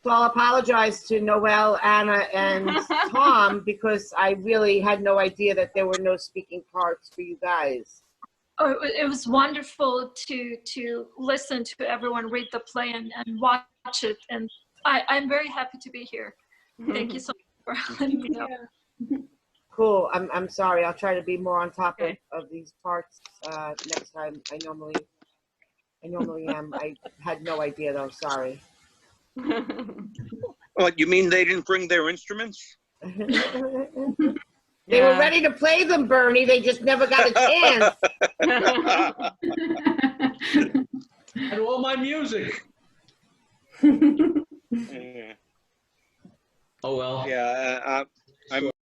So I'll apologize to Noelle, Anna, and Tom because I really had no idea that there were no speaking parts for you guys. Oh, it was wonderful to listen to everyone read the play and watch it, and I'm very happy to be here. Thank you so much for letting me know. Cool. I'm sorry. I'll try to be more on top of these parts next time. I normally am. I had no idea though. Sorry. What, you mean they didn't bring their instruments? They were ready to play them, Bernie. They just never got a chance. And all my music. Yeah. Oh well. Yeah.